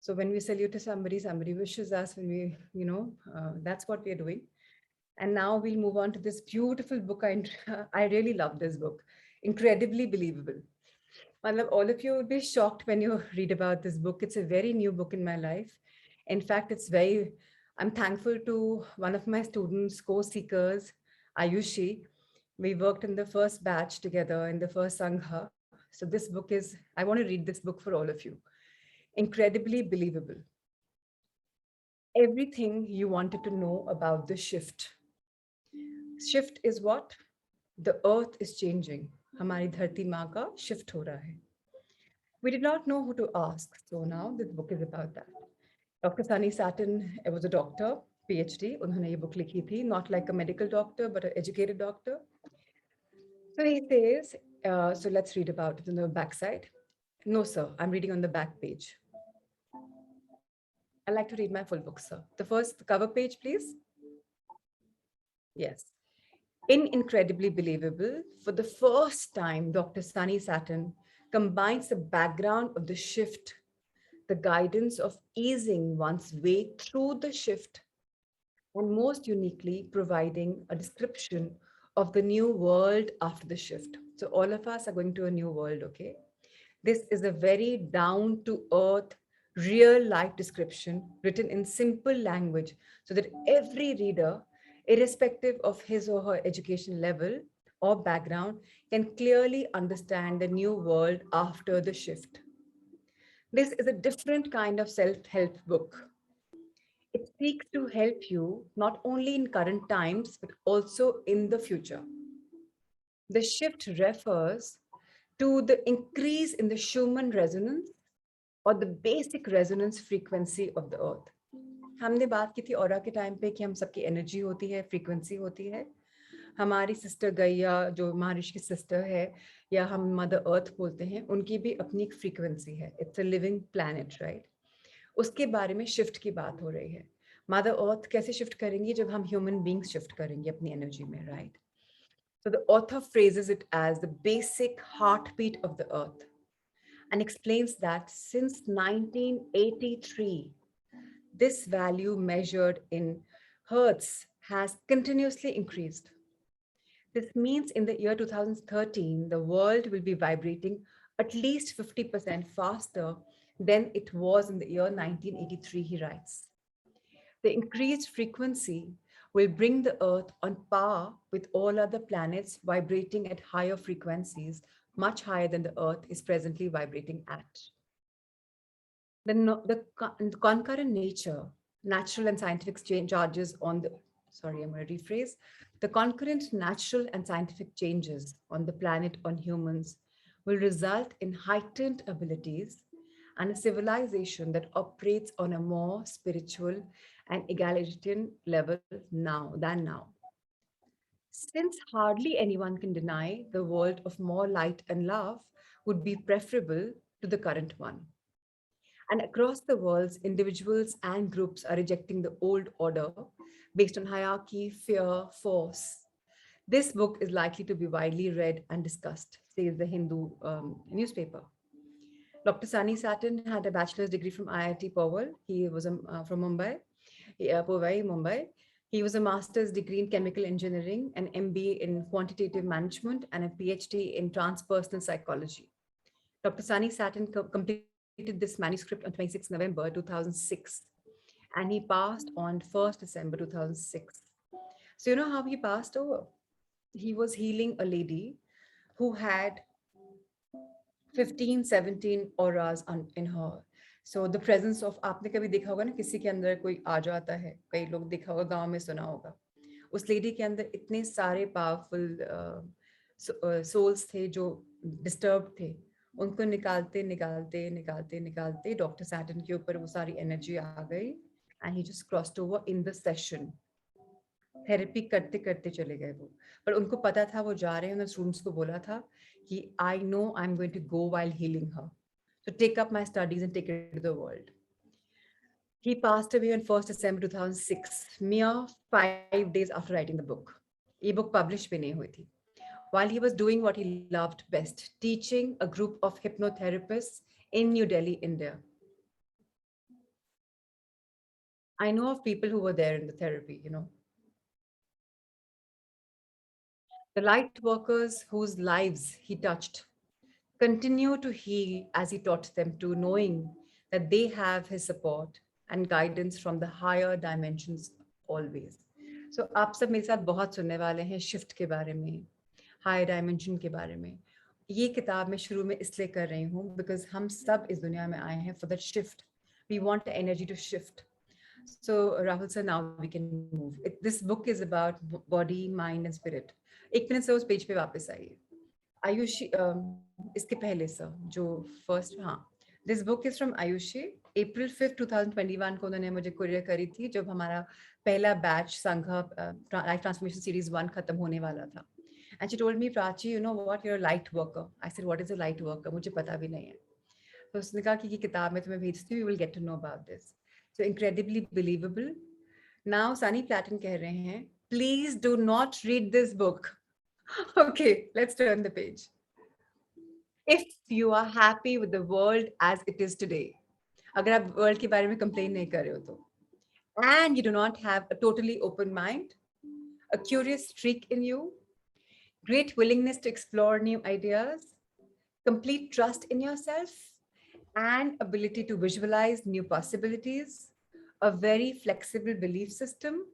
So when we salute to somebody, somebody wishes us, when we, that's what we are doing. And now we'll move on to this beautiful book. I really love this book. Incredibly believable. All of you would be shocked when you read about this book. It's a very new book in my life. In fact, I'm thankful to one of my students, co-seekers, Ayushi. We worked in the first batch together in the first Sangha. So this book I want to read this book for all of you. Incredibly believable. Everything you wanted to know about the shift. Shift is what? The earth is changing. Hamari dharti maa ka shift ho raha hai. We did not know who to ask. So now this book is about that. Dr. Sunny Satin was a doctor, PhD. Unhone ye book likhi thi, not like a medical doctor, but an educated doctor. So he says, so let's read about it on the backside. No, sir, I'm reading on the back page. I like to read my full book, sir. The first cover page, please. Yes. In Incredibly Believable, for the first time, Dr. Sunny Satin combines the background of the shift, the guidance of easing one's way through the shift, and most uniquely providing a description of the new world after the shift. So all of us are going to a new world, okay? This is a very down-to-earth, real-life description written in simple language so that every reader, irrespective of his or her education level or background, can clearly understand the new world after the shift. This is a different kind of self-help book. It seeks to help you not only in current times, but also in the future. The shift refers to the increase in the Schumann resonance or the basic resonance frequency of the earth. हमने बात की थी aura के time पे कि हम सबकी energy होती है, फ्रीक्वेंसी होती है. हमारी सिस्टर गैया जो महर्षि की सिस्टर है या हम मदर अर्थ बोलते हैं, उनकी भी अपनी एक फ्रीक्वेंसी है. It's a living planet, right? उसके बारे में शिफ्ट की बात हो रही है. मदर अर्थ कैसे शिफ्ट करेंगी? जब हम ह्यूमन बींग्स शिफ्ट करेंगे अपनी एनर्जी में, right? So the author phrases it as the basic heartbeat of the earth and explains that since 1983, this value measured in hertz has continuously increased. This means in the year 2013, the world will be vibrating at least 50% faster than it was in the year 1983, he writes. The increased frequency will bring the Earth on par with all other planets vibrating at higher frequencies, much higher than the Earth is presently vibrating at. The concurrent nature, natural and scientific charges on the, sorry, I'm going to rephrase, the concurrent natural and scientific changes on the planet on humans will result in heightened abilities and a civilization that operates on a more spiritual and egalitarian level now. Since hardly anyone can deny the world of more light and love would be preferable to the current one. And across the world, individuals and groups are rejecting the old order based on hierarchy, fear, force. This book is likely to be widely read and discussed, says the Hindu newspaper. Dr. Sani Satin had a bachelor's degree from IIT Powell. He was from Mumbai, Powai, Mumbai. He was a master's degree in chemical engineering, an MBA in quantitative management, and a PhD in transpersonal psychology. Dr. Sani Satin completed this manuscript on 26 November 2006, and he passed on 1st December 2006. So, you know how he passed over? He was healing a lady who had 15, 17 auras in her. So the presence of, आपने कभी देखा होगा ना किसी के अंदर कोई आ जाता है, कई लोग देखा होगा, गांव में सुना होगा, उस लेडी के अंदर इतने सारे पावरफुल सोल्स थे जो डिस्टर्ब थे, उनको निकालते निकालते निकालते निकालते डॉक्टर सैटन के ऊपर वो सारी एनर्जी आ गई and he just crossed over in the session. Therapy करते करते चले गए वो, पर उनको पता था वो जा रहे हैं. उन्होंने स्टूडेंट्स को बोला था कि I know I am going to go while healing her, so take up my studies and take it to the world. He passed away on 1st December 2006, mere 5 days after writing the book. ये book published भी नहीं हुई थी. While he was doing what he loved best, teaching a group of hypnotherapists in New Delhi, India. I know of people who were there in the therapy, you know. The light workers whose lives he touched continue to heal as he taught them to, knowing that they have his support and guidance from the higher dimensions always. So आप सब मेरे साथ बहुत सुनने वाले हैं shift के बारे में, हायर डायमेंशन के बारे में. ये किताब मैं शुरू में इसलिए कर रही हूँ बिकॉज हम सब इस दुनिया में आए हैं for that shift. We want the energy to shift. So Rahul sir, now we can move. This book is about body, mind and spirit. एक मिनट से उस पेज पे वापस आइए. आयुषी, इसके पहले सर जो फर्स्ट, हाँ, this book is from Ayushi. April 5, 2021 को उन्होंने मुझे कुरियर करी थी जब हमारा पहला बैच संघ लाइफ ट्रांसफॉर्मेशन सीरीज 1 खत्म होने वाला था. And she told me, Prachi, you know what, you are light worker. I said what is a light worker, मुझे पता भी नहीं है. तो उसने कहा कि ये किताब मैं तुम्हें भेजती हूँ, you will get to know about this. So incredibly believable. Now सनी प्लैटन कह रहे हैं, please do not read this book. Okay, let's turn the page. If you are happy with the world as it is today, अगर आप world के बारे में कंप्लेन नहीं कर रहे हो तो, and you do not have a totally open mind, a curious streak in you, great willingness to explore new ideas, complete trust in yourself, and ability to visualize new possibilities, a very flexible belief system,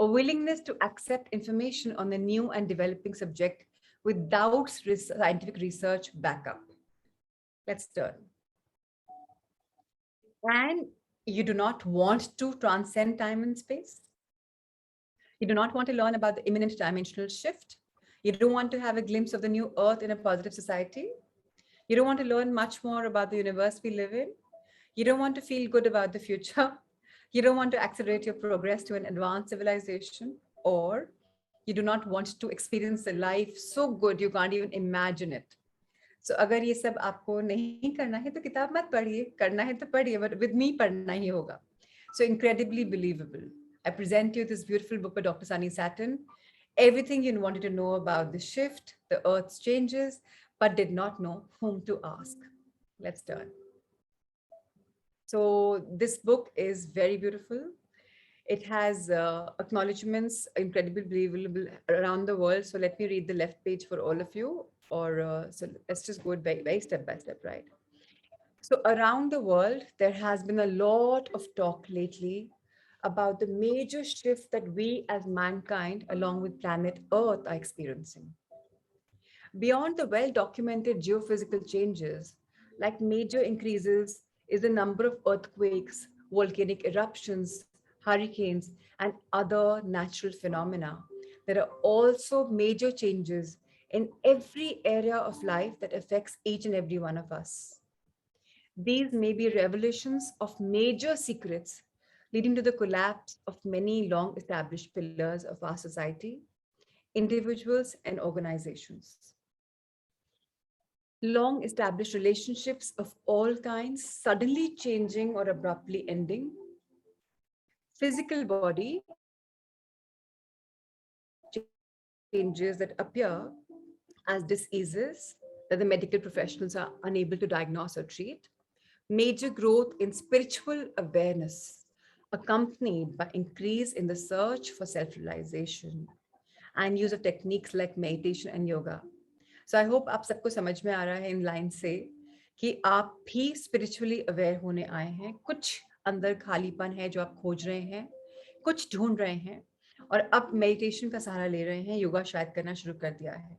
a willingness to accept information on a new and developing subject without scientific research backup. Let's turn. And you do not want to transcend time and space. You do not want to learn about the imminent dimensional shift. You don't want to have a glimpse of the new earth in a positive society. You don't want to learn much more about the universe we live in. You don't want to feel good about the future. You don't want to accelerate your progress to an advanced civilization, or you do not want to experience a life so good you can't even imagine it. So अगर ये सब आपको नहीं करना है तो किताब मत पढ़िए, करना है तो पढ़िए, but with me पढ़ना ही होगा. So incredibly believable. I present you this beautiful book by Dr. Sunny Satin. Everything you wanted to know about the shift, the Earth's changes, but did not know whom to ask. Let's turn. So this book is very beautiful. It has acknowledgements, incredibly believable around the world. So let me read the left page for all of you. Or so let's just go very, very step by step, right? So around the world, there has been a lot of talk lately about the major shift that we as mankind, along with planet Earth, are experiencing. Beyond the well documented geophysical changes, like major increases is the number of earthquakes, volcanic eruptions, hurricanes, and other natural phenomena. There are also major changes in every area of life that affects each and every one of us. These may be revelations of major secrets leading to the collapse of many long established pillars of our society, individuals, and organizations. Long established relationships of all kinds suddenly changing or abruptly ending, physical body changes that appear as diseases that the medical professionals are unable to diagnose or treat, major growth in spiritual awareness, accompanied by increase in the search for self-realization and use of techniques like meditation and yoga. So I hope आप सबको समझ में आ रहा है in line से कि आप भी स्पिरिचुअली अवेयर होने आए हैं कुछ अंदर खालीपन है जो आप खोज रहे हैं कुछ ढूंढ रहे हैं और अब मेडिटेशन का सहारा ले रहे हैं योगा शायद करना शुरू कर दिया है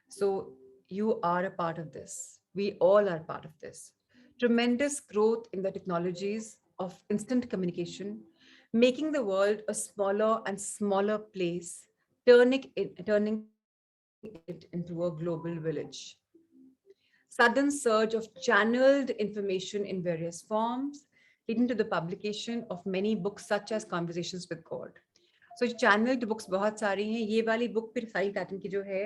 so you are a part of this we all are part of this tremendous growth in the technologies of instant communication making the world a smaller and smaller place turning it into a global village. Sudden surge of channeled information in various forms, leading to the publication of many books such as Conversations with God. So channeled books बहुत सारी हैं ये वाली book फिर Sai pattern की जो है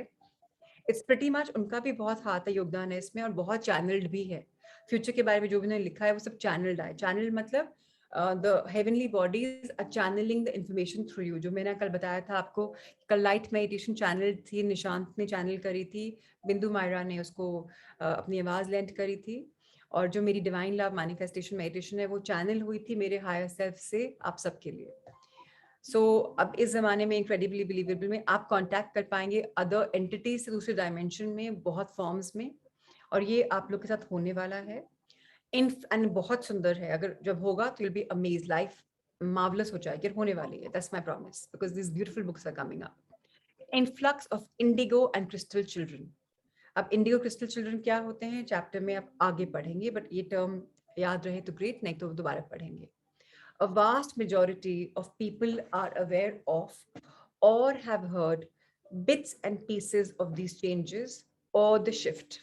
it's pretty much उनका भी बहुत हाथ है योगदान है इसमें और बहुत चैनल्ड भी है फ्यूचर के बारे में जो भी उन्होंने लिखा है वो सब चैनल्ड है चैनल मतलब the heavenly bodies are channelling the information through you जो मैंने कल बताया था आपको कल लाइट मेडिटेशन चैनल थी निशांत ने चैनल करी थी बिंदु मायरा ने उसको अपनी आवाज लेंट करी थी और जो मेरी डिवाइन लव मैनिफेस्टेशन मेडिटेशन है वो चैनल हुई थी मेरे हायर सेल्फ से आप सबके लिए सो अब इस जमाने में इनक्रेडिबली बिलीवेबल में आप कांटेक्ट कर पाएंगे अदर एंटिटीज से दूसरे डायमेंशन में बहुत फॉर्म्स में और ये आप लोग के साथ होने वाला है इन एंड बहुत सुंदर है अगर जब होगा तो will be amaze life marvellous हो जाएगी और होने वाली है that's my promise because this beautiful books are coming up influx of indigo and crystal children अब इंडिगो क्रिस्टल चिल्ड्रन क्या होते हैं चैप्टर में आप आगे पढ़ेंगे बट ये टर्म याद रहे तो ग्रेट नहीं तो दोबारा पढ़ेंगे a vast majority of people are aware of or have heard bits and pieces of these changes or the shift.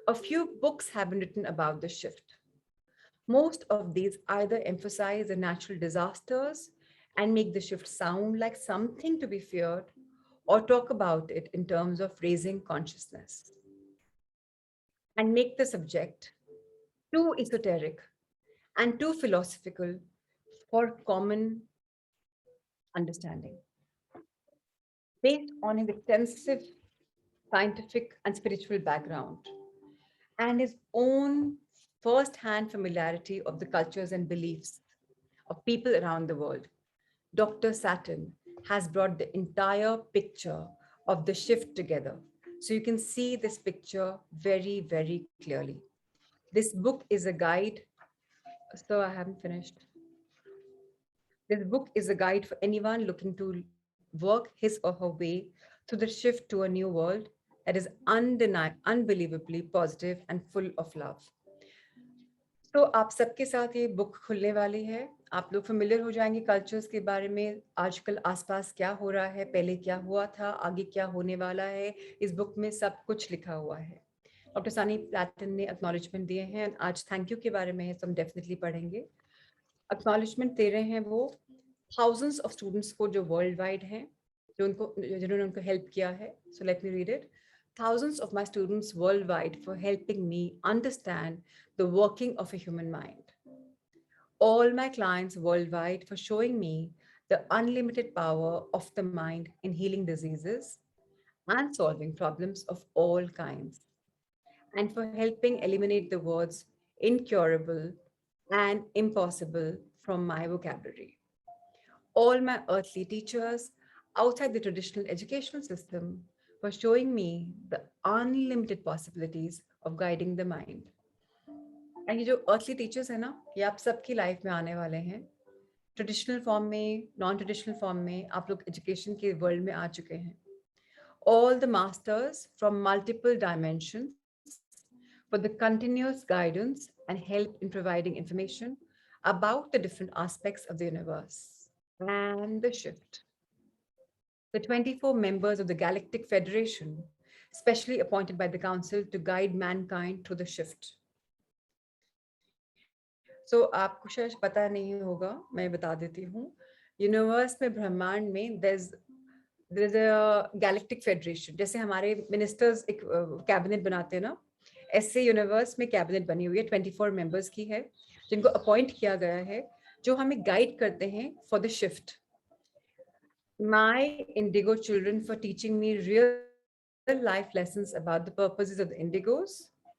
A few books have been written about the shift. Most of these either emphasize the natural disasters and make the shift sound like something to be feared or talk about it in terms of raising consciousness and make the subject too esoteric and too philosophical for common understanding. Based on his extensive scientific and spiritual background and his own first-hand familiarity of the cultures and beliefs of people around the world, Dr. Saturn has brought the entire picture of the shift together. So you can see this picture very, very clearly. This book is a guide. So I haven't finished. This book is a guide for anyone looking to work his or her way through the shift to a new world that is unbelievably positive and full of love. तो आप सबके साथ ये book खुलने वाली है आप लोग फेमिलियर हो जाएंगे कल्चर्स के बारे में आजकल आसपास क्या हो रहा है पहले क्या हुआ था आगे क्या होने वाला है इस बुक में सब कुछ लिखा हुआ है डॉक्टर सानी प्लैटन ने एक्नॉलेजमेंट दिए हैं आज थैंक यू के बारे में हम डेफिनेटली पढ़ेंगे एक्नॉलेजमेंट दे रहे हैं वो थाउजेंड्स ऑफ स्टूडेंट्स को जो वर्ल्ड वाइड हैं जिन्होंने उनको हेल्प किया है so let me read it thousands of my students worldwide for helping me understand the working of a human mind. all my clients worldwide for showing me the unlimited power of the mind in healing diseases and solving problems of all kinds, and for helping eliminate the words incurable and impossible from my vocabulary. All my earthly teachers outside the traditional educational system for showing me the unlimited possibilities of guiding the mind. And ये जो earthly teachers है ना, ये आप सबकी life में आने वाले हैं, ट्रेडिशनल फॉर्म में, नॉन ट्रेडिशनल फॉर्म में, आप लोग एजुकेशन के वर्ल्ड में आ चुके हैं. All the masters from multiple dimensions for the continuous guidance and help in providing information about the different aspects of the universe and the shift. The 24 members of the Galactic Federation, specially appointed by the Council to guide mankind through the shift. So, आपको शायद पता नहीं होगा, मैं बता देती हूँ. Universe में, ब्रह्मांड में, there's a galactic federation. जैसे हमारे मिनिस्टर्स एक कैबिनेट बनाते हैं ना, ऐसे यूनिवर्स में कैबिनेट बनी हुई है, 24 मेंबर्स की है, जिनको अपॉइंट किया गया है, जो हमें गाइड करते हैं for the shift. My indigo children for teaching me real life lessons about the purposes of the indigos,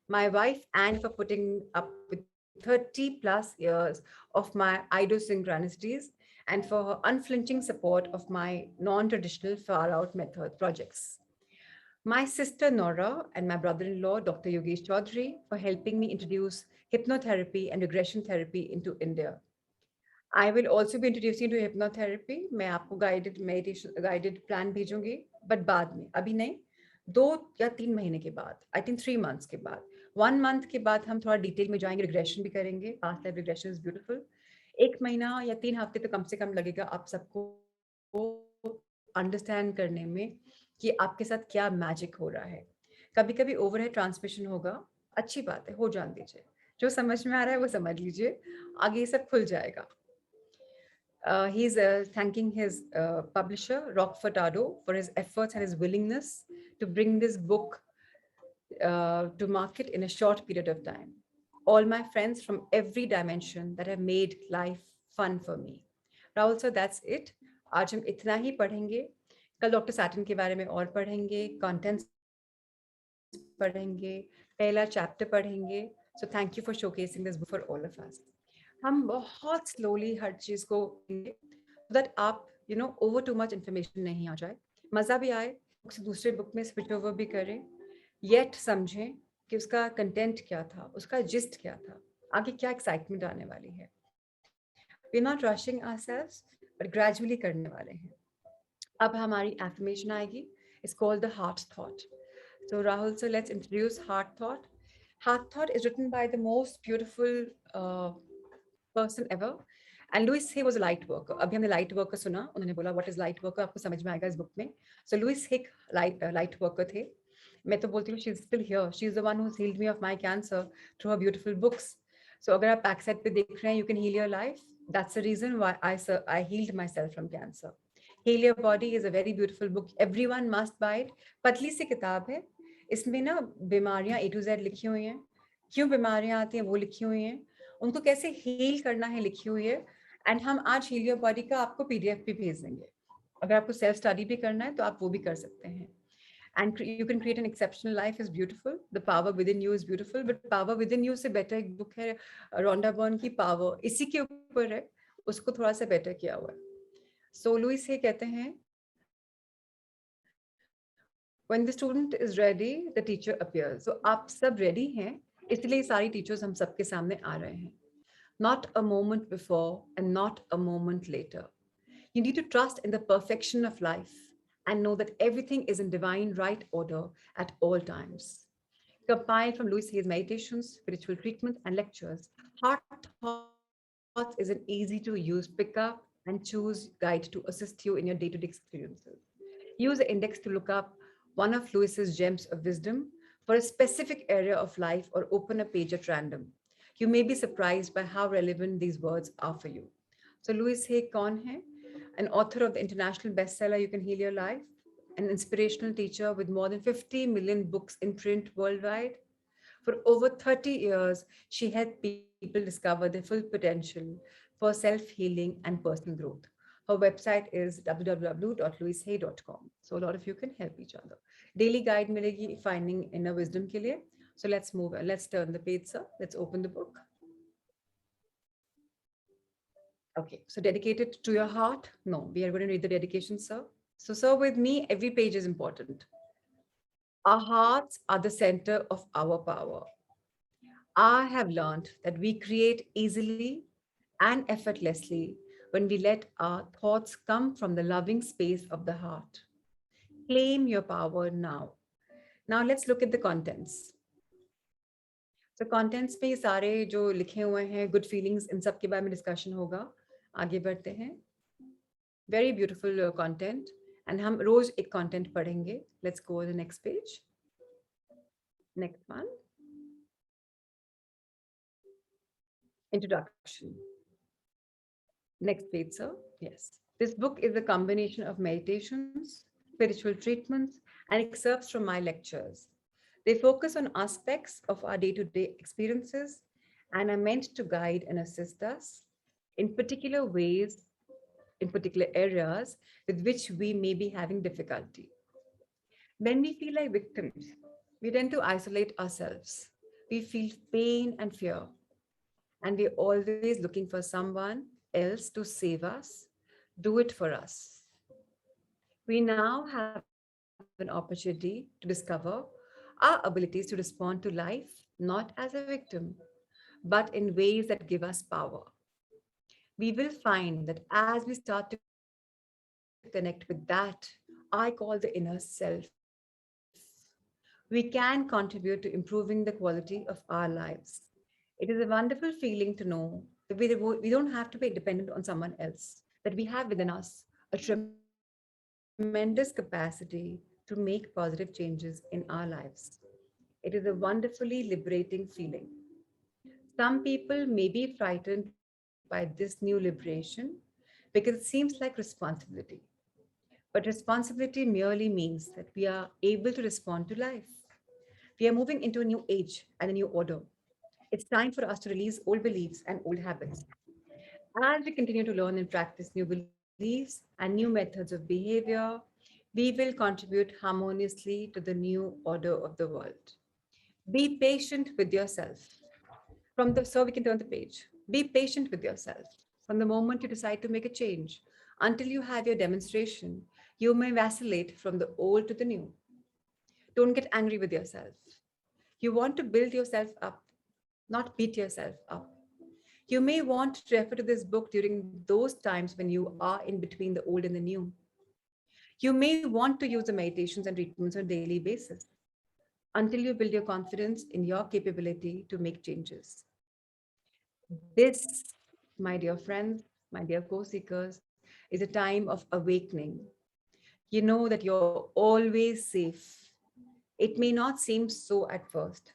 my wife Anne for putting up with 30 plus years of my idosynchronicities and for her unflinching support of my non-traditional far-out method projects. My sister Nora and my brother-in-law Dr. Yogesh Chaudhary for helping me introduce hypnotherapy and regression therapy into India. I will also be introducing you to hypnotherapy. मैं आपको guided meditation, guided plan भेजूंगी, but बाद में, अभी नहीं, 2 या 3 महीने के बाद, I think 3 months के बाद, 1 month के बाद हम थोड़ा डिटेल में जाएंगे, रिग्रेशन भी करेंगे. Past life regression is beautiful. 1 महीना या 3 हफ्ते तो कम से कम लगेगा आप सबको अंडरस्टैंड करने में कि आपके साथ क्या मैजिक हो रहा है. कभी कभी ओवरहेड ट्रांसमिशन होगा, अच्छी बात है, हो जान दीजिए. जो समझ में आ रहा है वो समझ लीजिए, आगे सब खुल जाएगा. He's thanking his publisher, Rock Furtado, for his efforts and his willingness to bring this book to market in a short period of time. All my friends from every dimension that have made life fun for me. Rahul sir, that's it. आज हम इतना ही पढ़ेंगे. कल doctor Satan के बारे में और पढ़ेंगे, कंटेंट्स पढ़ेंगे, पहला चैप्टर पढ़ेंगे. So thank you for showcasing this book for all of us. हम बहुत स्लोली हर चीज को so that आप ओवर टू मच इंफॉर्मेशन नहीं आ जाए, मजा भी आए, दूसरे बुक में स्विच ओवर भी करें, येट समझें कि उसका कंटेंट क्या था, उसका जिस्ट क्या था, आगे क्या एक्साइटमेंट आने वाली है. We are not rushing ourselves but gradually करने वाले हैं. अब हमारी एफर्मेशन आएगी. It's called the heart thought. So Rahul sir, let's introduce Heart Thought. Heart Thought is written by the most beautiful person ever. And Louis Hay was a light worker. अभी हमने light worker सुना, उन्होंने बोला what is light worker, आपको समझ में आएगा इस book में. So Louis Hay light worker थे. मैं तो बोलती हूँ she's still here. She's the one who's healed me of my cancer through her beautiful books. So अगर आप back side पे देख रहे हैं, you can heal your life. That's the reason why I healed myself from cancer. Heal Your Body is a very beautiful book. Everyone must buy it. पतली सी किताब है. इसमें ना बीमारियां A to Z लिखी हुई हैं, क्यों बीमारियां आती हैं वो लिखी हुई हैं, उनको कैसे हील करना है लिखी हुई है. एंड हम आज हील योर बॉडी का आपको PDF भी भेज देंगे. अगर आपको सेल्फ स्टडी भी करना है तो आप वो भी कर सकते हैं. And you can create an exceptional life is beautiful. The power within you is beautiful. But power within you से better एक book है रोंडा बर्न की Power. इसी के ऊपर है, उसको थोड़ा सा better किया हुआ है. So लुइस हे कहते हैं, when the student is ready, the teacher appears. So आप सब ready हैं, इसलिए सारी teachers हम सबके सामने आ रहे हैं. Not a moment before and not a moment later. You need to trust in the perfection of life and know that everything is in divine right order at all times. Compiled from Louis Hay's meditations, spiritual treatment, and lectures, Heart Thoughts is an easy to use pick up and choose guide to assist you in your day-to-day experiences. Use the index to look up one of Lewis's gems of wisdom for a specific area of life or open a page at random. You may be surprised by how relevant these words are for you. So Louis Hay kaun hai? An author of the international bestseller You Can Heal Your Life, an inspirational teacher with more than 50 million books in print worldwide, For over 30 years, she helped people discover their full potential for self healing and personal growth. Her website is www.louisehay.com. So a lot of you can help each other. Daily guide milegi finding inner wisdom ke liye. So let's move. Let's turn the page, sir. Let's open the book. Okay. So dedicated to your heart? No, we are going to read the dedication, sir. So, sir, with me, every page is important. Our hearts are the center of our power. I have learned that we create easily and effortlessly when we let our thoughts come from the loving space of the heart. Claim your power now. Now let's look at the contents. So contents पे ये सारे जो लिखे हुए हैं good feelings इन सब के बारे में discussion होगा. आगे बढ़ते हैं. Very beautiful content and हम रोज एक content पढ़ेंगे. Let's go to the next page. Next one. Introduction. Next page, sir. Yes. This book is a combination of meditations, spiritual treatments, and excerpts from my lectures. They focus on aspects of our day to day experiences and are meant to guide and assist us in particular ways, in particular areas with which we may be having difficulty. When we feel like victims, we tend to isolate ourselves. We feel pain and fear, and we're always looking for someone else to save us, do it for us. We now have an opportunity to discover our abilities to respond to life not as a victim, but in ways that give us power. We will find that as we start to connect with that, I call the inner self, we can contribute to improving the quality of our lives. It is a wonderful feeling to know that we don't have to be dependent on someone else, that we have within us a tremendous capacity to make positive changes in our lives. It is a wonderfully liberating feeling. Some people may be frightened by this new liberation because it seems like responsibility. But responsibility merely means that we are able to respond to life. We are moving into a new age and a new order. It's time for us to release old beliefs and old habits. As we continue to learn and practice new beliefs and new methods of behavior, we will contribute harmoniously to the new order of the world. Be patient with yourself. So we can turn the page. Be patient with yourself. From the moment you decide to make a change until you have your demonstration, you may vacillate from the old to the new. Don't get angry with yourself. You want to build yourself up, not beat yourself up. You may want to refer to this book during those times when you are in between the old and the new. You may want to use the meditations and treatments on a daily basis until you build your confidence in your capability to make changes. This, my dear friends, my dear co-seekers, is a time of awakening. You know that you're always safe. It may not seem so at first,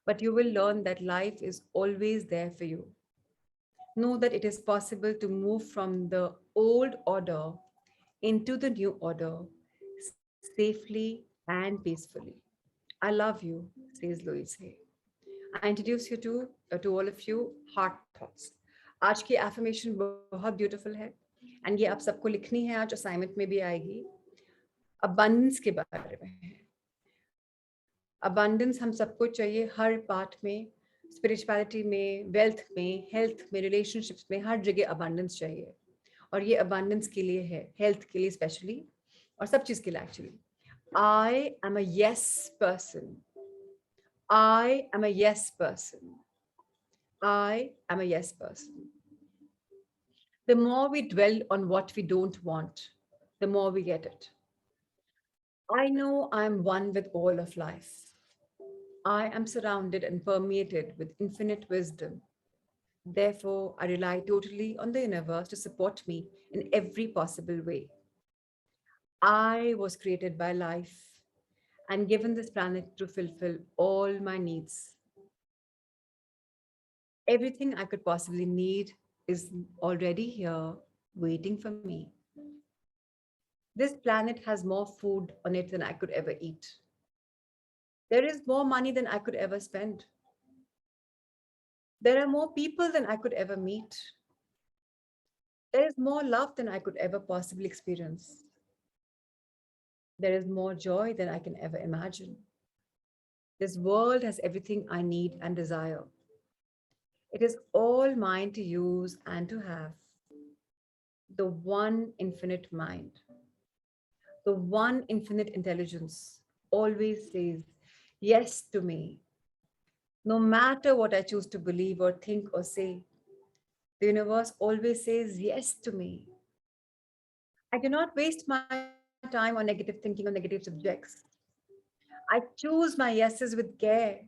but you will learn that life is always there for you. Know that it is possible to move from the old order into the new order safely and peacefully. I love you, says Louise Hay. I introduce you to all of you heart thoughts. आज की affirmation बहुत beautiful है and ये आप सबको लिखनी है आज assignment में भी आएगी. Abundance के बारे में है. Abundance हम सबको चाहिए हर part में, spirituality में, wealth में, health में, relationships में, हर जगह abundance चाहिए. और ये abundance के लिए है, health के लिए especially और सब चीज के लिए actually. I am a yes person. I am a yes person. I am a yes person. The more we dwell on what we don't want, the more we get it. I know I am one with all of life. I am surrounded and permeated with infinite wisdom. Therefore, I rely totally on the universe to support me in every possible way. I was created by life and given this planet to fulfill all my needs. Everything I could possibly need is already here waiting for me. This planet has more food on it than I could ever eat. There is more money than I could ever spend. There are more people than I could ever meet. There is more love than I could ever possibly experience. There is more joy than I can ever imagine. This world has everything I need and desire. It is all mine to use and to have. The one infinite mind, the one infinite intelligence always says yes to me. No matter what I choose to believe or think or say, the universe always says yes to me. I do not waste my time on negative thinking or negative subjects. I choose my yeses with care.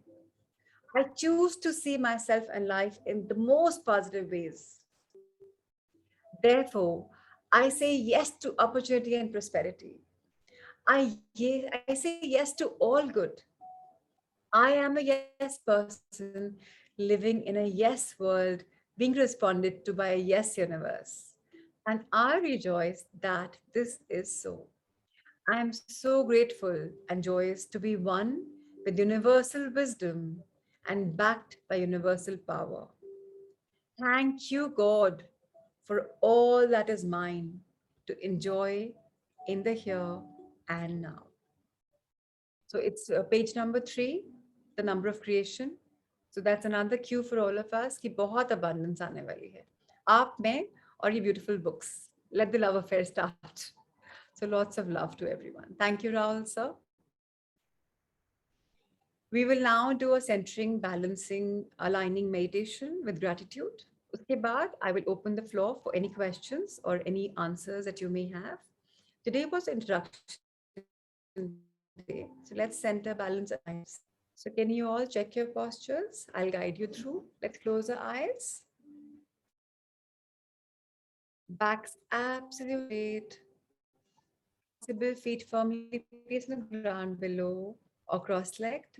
I choose to see myself and life in the most positive ways. Therefore, I say yes to opportunity and prosperity. I say yes to all good. I am a yes person living in a yes world being responded to by a yes universe. And I rejoice that this is so. I am so grateful and joyous to be one with universal wisdom and backed by universal power. Thank you, God, for all that is mine to enjoy in the here and now. So it's page number 3, the number of creation. So that's another cue for all of us कि बहुत abundance आने वाली है आप में और ये beautiful books. Let the love affair start. So lots of love to everyone. Thank you, Rahul sir. We will now do a centering, balancing, aligning meditation with gratitude. Uske baad, I will open the floor for any questions or any answers that you may have. Today was introduction day, so let's center, balance, and align ourselves. So can you all check your postures? I'll guide you through. Let's close our eyes. Backs absolutely straight. Possible feet firmly placed on the ground below or cross-legged.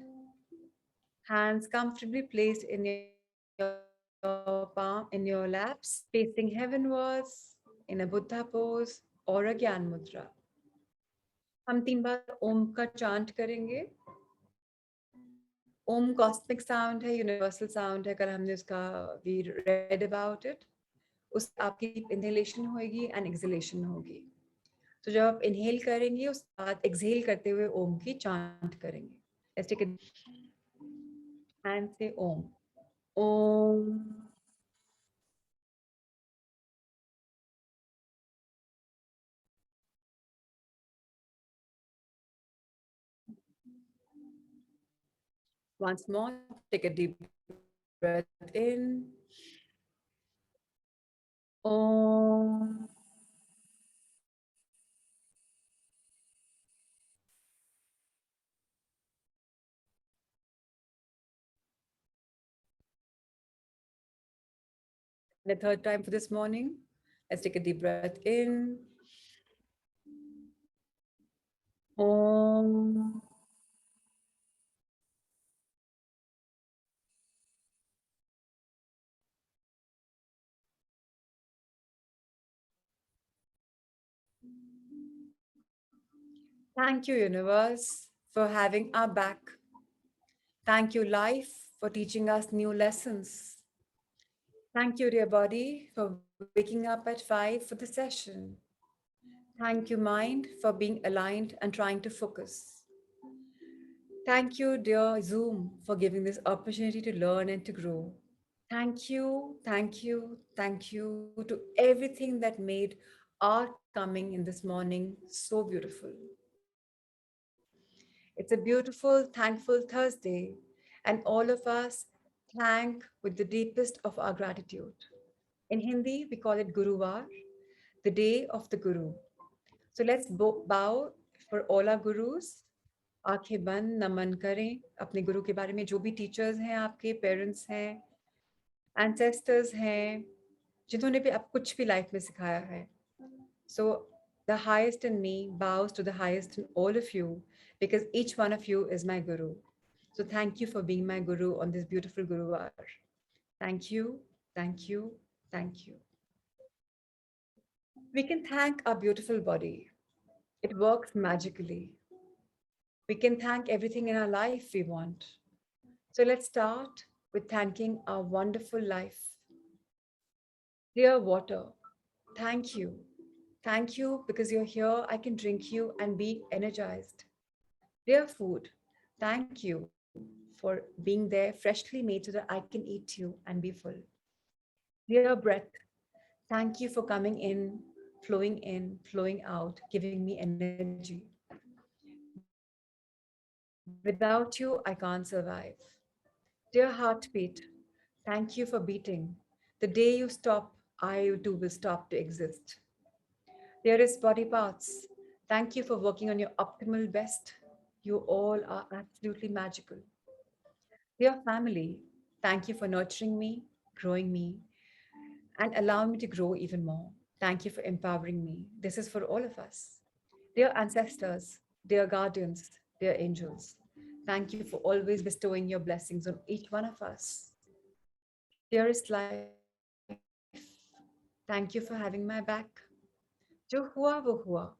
Hands comfortably placed in your palm, in your laps, facing heavenwards in a Buddha pose or a Gyan Mudra. हम 3 बार ओम का chant करेंगे. ओम cosmic sound है, universal sound है. कल हमने उसका we read about it. उससे आपकी इनहेलेशन होगी एंड एक्सहेलेशन होगी. तो जब आप इनहेल करेंगे उसके बाद एक्सहेल करते हुए ओम की चांट करेंगे. लेट्स टेक इट एंड से ओम. ओम. Once more, take a deep breath in. Om. The third time for this morning, let's take a deep breath in. Om. Thank you, universe, for having our back. Thank you, life, for teaching us new lessons. Thank you, dear body, for waking up at 5 for the session. Thank you, mind, for being aligned and trying to focus. Thank you, dear Zoom, for giving this opportunity to learn and to grow. Thank you, thank you, thank you to everything that made our coming in this morning so beautiful. It's a beautiful, thankful Thursday, and all of us thank with the deepest of our gratitude. In Hindi, we call it Guruvar, the day of the Guru. So let's bow for all our gurus. आंखें बंद नमन करें अपने गुरु के बारे में. जो भी teachers हैं, आपके पेरेंट्स हैं, एंसेस्टर्स हैं, जिन्होंने भी आप कुछ भी लाइफ में सिखाया है. So the highest in me bows to the highest in all of you because each one of you is my guru. So thank you for being my guru on this beautiful Guruvar. Thank you, thank you, thank you. We can thank our beautiful body. It works magically. We can thank everything in our life we want. So let's start with thanking our wonderful life. Dear water, thank you. Thank you because you're here. I can drink you and be energized. Dear food, thank you for being there freshly made so that I can eat you and be full. Dear breath, thank you for coming in, flowing out, giving me energy. Without you, I can't survive. Dear heartbeat, thank you for beating. The day you stop, I too will stop to exist. Dearest body parts, thank you for working on your optimal best. You all are absolutely magical. Dear family, thank you for nurturing me, growing me, and allowing me to grow even more. Thank you for empowering me. This is for all of us. Dear ancestors, dear guardians, dear angels, thank you for always bestowing your blessings on each one of us. Dearest life, thank you for having my back. Jo hua wo hua.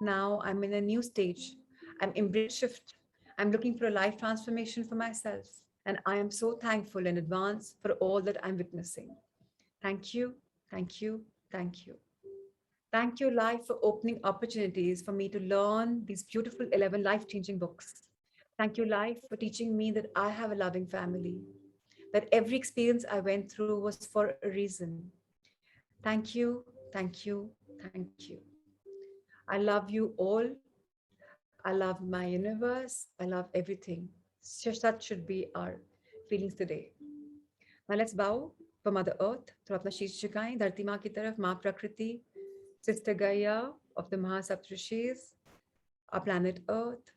Now I'm in a new stage. I'm embracing the shift. I'm looking for a life transformation for myself. And I am so thankful in advance for all that I'm witnessing. Thank you, thank you, thank you. Thank you, life, for opening opportunities for me to learn these beautiful 11 life changing books. Thank you, life, for teaching me that I have a loving family, that every experience I went through was for a reason. Thank you, thank you, thank you. I love you all. I love my universe. I love everything. Such should be our feelings today. Now let's bow for Mother Earth. थोड़ा अपना शीश झुकाएं धरती माँ की तरफ, माँ प्रकृति, Sister Gaia of the Mahasaptrishis, our planet Earth.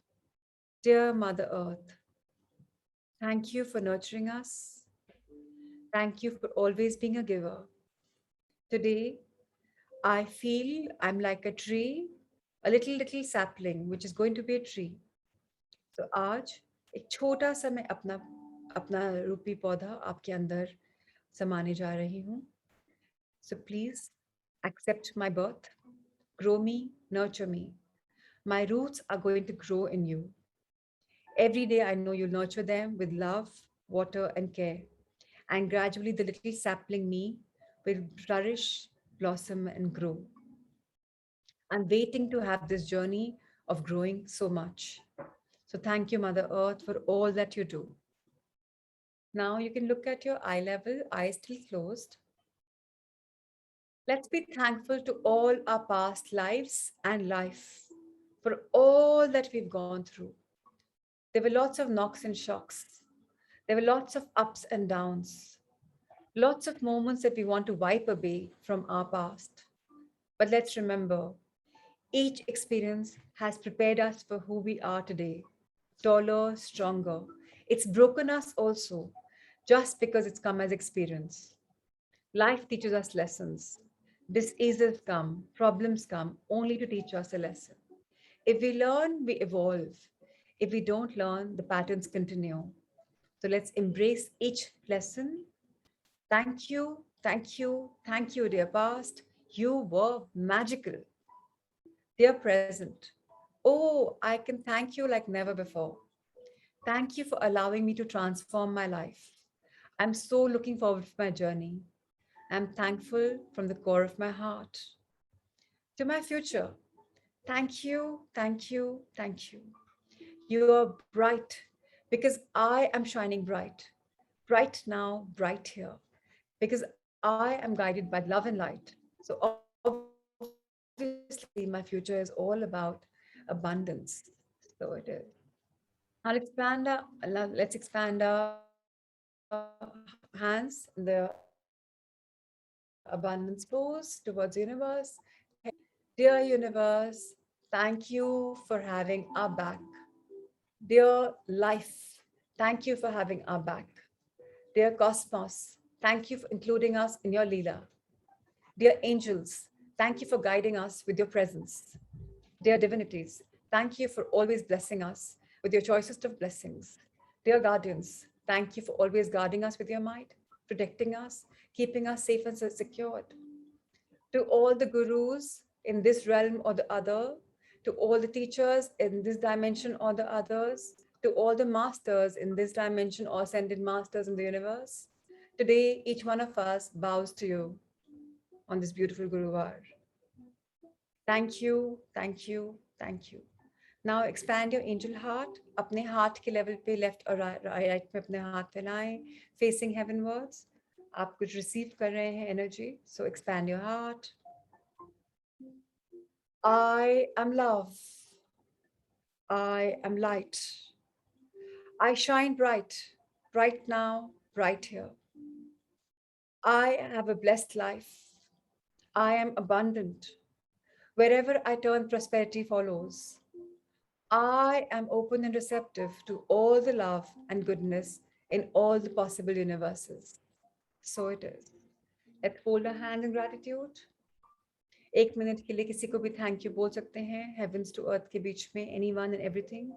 Dear Mother Earth, thank you for nurturing us. Thank you for always being a giver. Today, I feel I'm like a tree, a little sapling, which is going to be a tree. So आज एक छोटा सा मैं अपना अपना रूपी पौधा आपके अंदर समाने जा रही हूँ. So please accept my birth, grow me, nurture me. My roots are going to grow in you. Every day, I know you'll nurture them with love, water, and care. And gradually, the little sapling me will flourish, blossom, and grow. I'm waiting to have this journey of growing so much. So, thank you, Mother Earth, for all that you do. Now, you can look at your eye level, eyes still closed. Let's be thankful to all our past lives and life for all that we've gone through. There were lots of knocks and shocks. There were lots of ups and downs, lots of moments that we want to wipe away from our past. But let's remember, each experience has prepared us for who we are today, taller, stronger. It's broken us also, just because it's come as experience. Life teaches us lessons. Diseases come, problems come only to teach us a lesson. If we learn, we evolve. If we don't learn, the patterns continue. So let's embrace each lesson. Thank you, thank you, thank you, dear past. You were magical. Dear present. Oh, I can thank you like never before. Thank you for allowing me to transform my life. I'm so looking forward to my journey. I'm thankful from the core of my heart. To my future, thank you, thank you, thank you. You are bright because I am shining bright. Bright now, bright here. Because I am guided by love and light. So obviously, my future is all about abundance. So it is. Now let's expand our hands in the abundance pose towards the universe. Head down. Dear universe, thank you for having our back. Dear life, thank you for having our back. Dear cosmos, thank you for including us in your Leela. Dear angels, thank you for guiding us with your presence. Dear divinities, thank you for always blessing us with your choicest of blessings. Dear guardians, thank you for always guarding us with your might, protecting us, keeping us safe and secured. To all the gurus in this realm or the other, To all the teachers in this dimension or the others, to all the masters in this dimension or ascended masters in the universe, today each one of us bows to you on this beautiful Guruvar. Thank you, thank you, thank you. Now expand your angel heart. अपने हाथ के level पे left और right में अपने हाथ फैलाएं, facing heavenwards. आप कुछ रिसीव कर रहे हैं energy, so expand your heart. I am love. I am light. I shine bright, right now, right here. I have a blessed life. I am abundant. Wherever I turn, prosperity follows. I am open and receptive to all the love and goodness in all the possible universes. So it is. Let's hold our hand in gratitude. 1 minute के लिए किसी को भी thank you बोल सकते हैं heavens to earth के बीच में anyone and everything.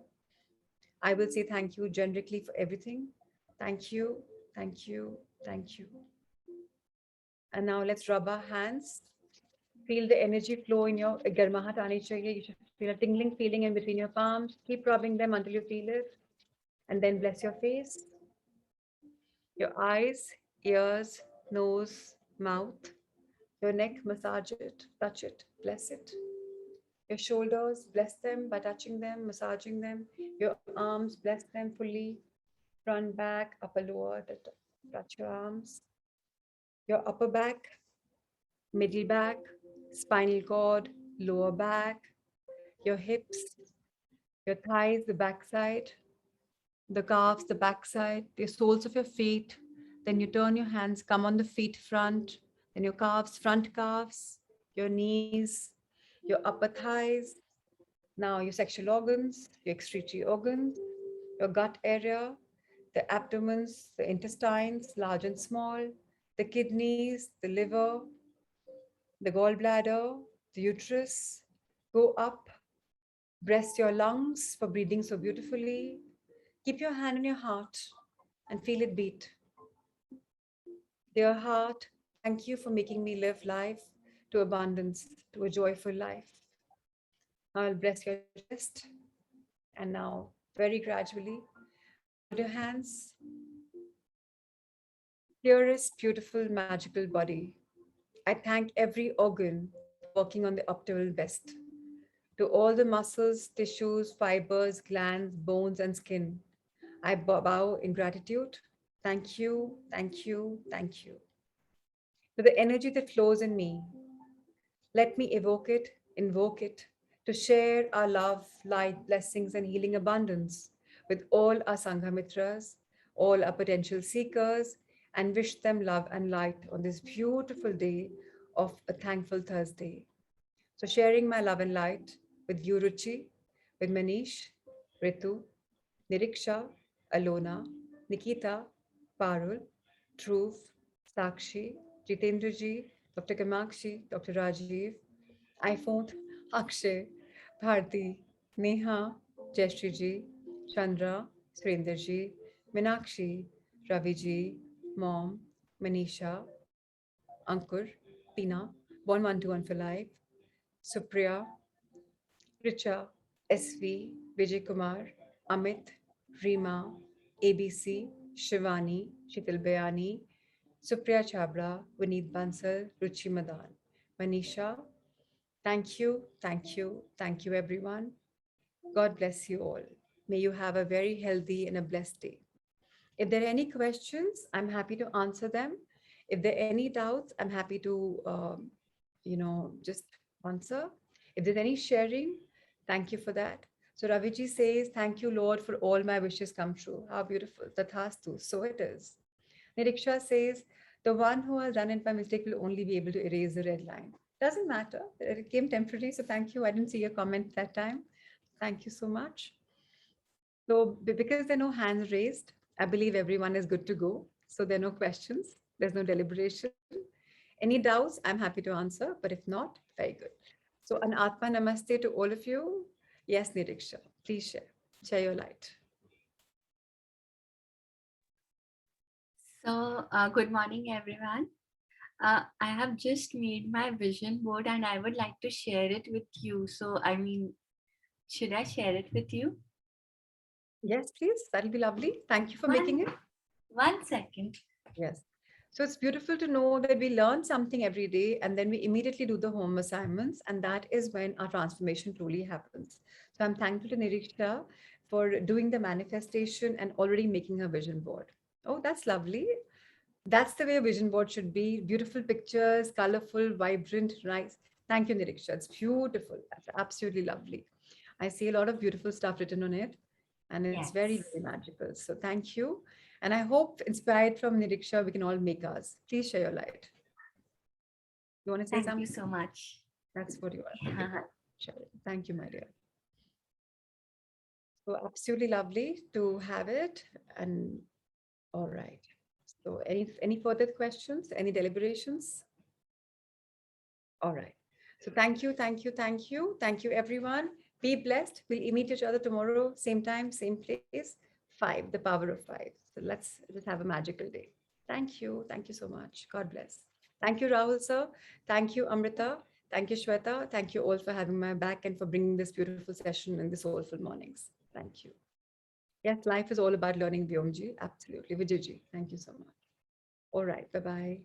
I will say thank you generically for everything. Thank you, thank you, thank you. And now let's rub our hands. Feel the energy flow in your garmahat aani chahiye. You should feel a tingling feeling in between your palms. Keep rubbing them until you feel it. And then bless your face, your eyes, ears, nose, mouth, your neck, massage it, touch it, bless it. Your shoulders, bless them by touching them, massaging them. Your arms, bless them fully, front, back, upper, lower, touch your arms. Your upper back, middle back, spinal cord, lower back, your hips, your thighs, the backside, the calves, the backside, the soles of your feet. Then you turn your hands, come on the feet front, then your calves, front calves, your knees, your upper thighs. Now your sexual organs, your excretory organs, your gut area, the abdomens, the intestines, large and small, the kidneys, the liver, the gallbladder, the uterus. Go up, bless your lungs for breathing so beautifully. Keep your hand on your heart and feel it beat. Dear heart, thank you for making me live life to abundance, to a joyful life. Now I'll bless your chest. And now, very gradually, hold your hands. Purest, beautiful, magical body. I thank every organ for working on the optimal best. To all the muscles, tissues, fibers, glands, bones, and skin, I bow in gratitude. Thank you, thank you, thank you. To the energy that flows in me, let me evoke it, invoke it, to share our love, light, blessings, and healing abundance with all our Sanghamitras, all our potential seekers, and wish them love and light on this beautiful day of a thankful Thursday. So, sharing my love and light with you, Ruchi, with Manish, Ritu, Niriksha, Alona, Nikita, Parul, Dhruv, Sakshi, Jitendraji, Dr. Kamakshi, Dr. Rajiv, iPhone, Akshay, Bharti, Neha, Jayshriji, Chandra, Surendraji, Minakshi, Raviji, Mom, Manisha, Ankur, Tina, 1121 for life, Supriya, Richa, SV, Vijay Kumar, Amit, Rima, ABC, Shivani, Shital Bayani, Supriya Chabra, Vineet Bansal, Ruchi Madan, Manisha. Thank you, thank you, thank you, everyone. God bless you all. May you have a very healthy and a blessed day. If there are any questions, I'm happy to answer them. If there are any doubts, I'm happy to, just answer. If there's any sharing, thank you for that. So Raviji says, thank you, Lord, for all my wishes come true. How beautiful. Tathastu. So it is. Niriksha says, the one who has done it by mistake will only be able to erase the red line. Doesn't matter. It came temporary. So thank you. I didn't see your comment that time. Thank you so much. So because there are no hands raised, I believe everyone is good to go. So there are no questions. There's no deliberation. Any doubts, I'm happy to answer. But if not, very good. So an Atma Namaste to all of you. Yes, Niriksha, please share. Share your light. So, good morning, everyone. I have just made my vision board and I would like to share it with you. So, I mean, Should I share it with you? Yes, please. That'll be lovely. Thank you for One, making it. 1 second. Yes. So it's beautiful to know that we learn something every day and then we immediately do the home assignments. And that is when our transformation truly happens. So I'm thankful to Niriksha for doing the manifestation and already making a vision board. Oh, that's lovely. That's the way a vision board should be. Beautiful pictures, colorful, vibrant, nice. Thank you, Niriksha. It's beautiful. That's absolutely lovely. I see a lot of beautiful stuff written on it, and it's very, Yes. very magical. So thank you. And I hope, inspired from Niriksha, we can all make ours. Please share your light. You want to say Thank you something? so much. That's what you are. Okay, Yeah. share it. Thank you, my dear. So absolutely lovely to have it. And all right. So any further questions? Any deliberations? All right. So thank you, thank you, thank you. Thank you, everyone. Be blessed. We'll meet each other tomorrow, same time, same place. 5, the power of 5. So let's just have a magical day. Thank you. Thank you so much. God bless. Thank you, Rahul, sir. Thank you, Amrita. Thank you, Shweta. Thank you all for having my back and for bringing this beautiful session in the soulful mornings. Thank you. Yes, life is all about learning, Vyomji. Absolutely. Vijayji, thank you so much. All right. Bye-bye.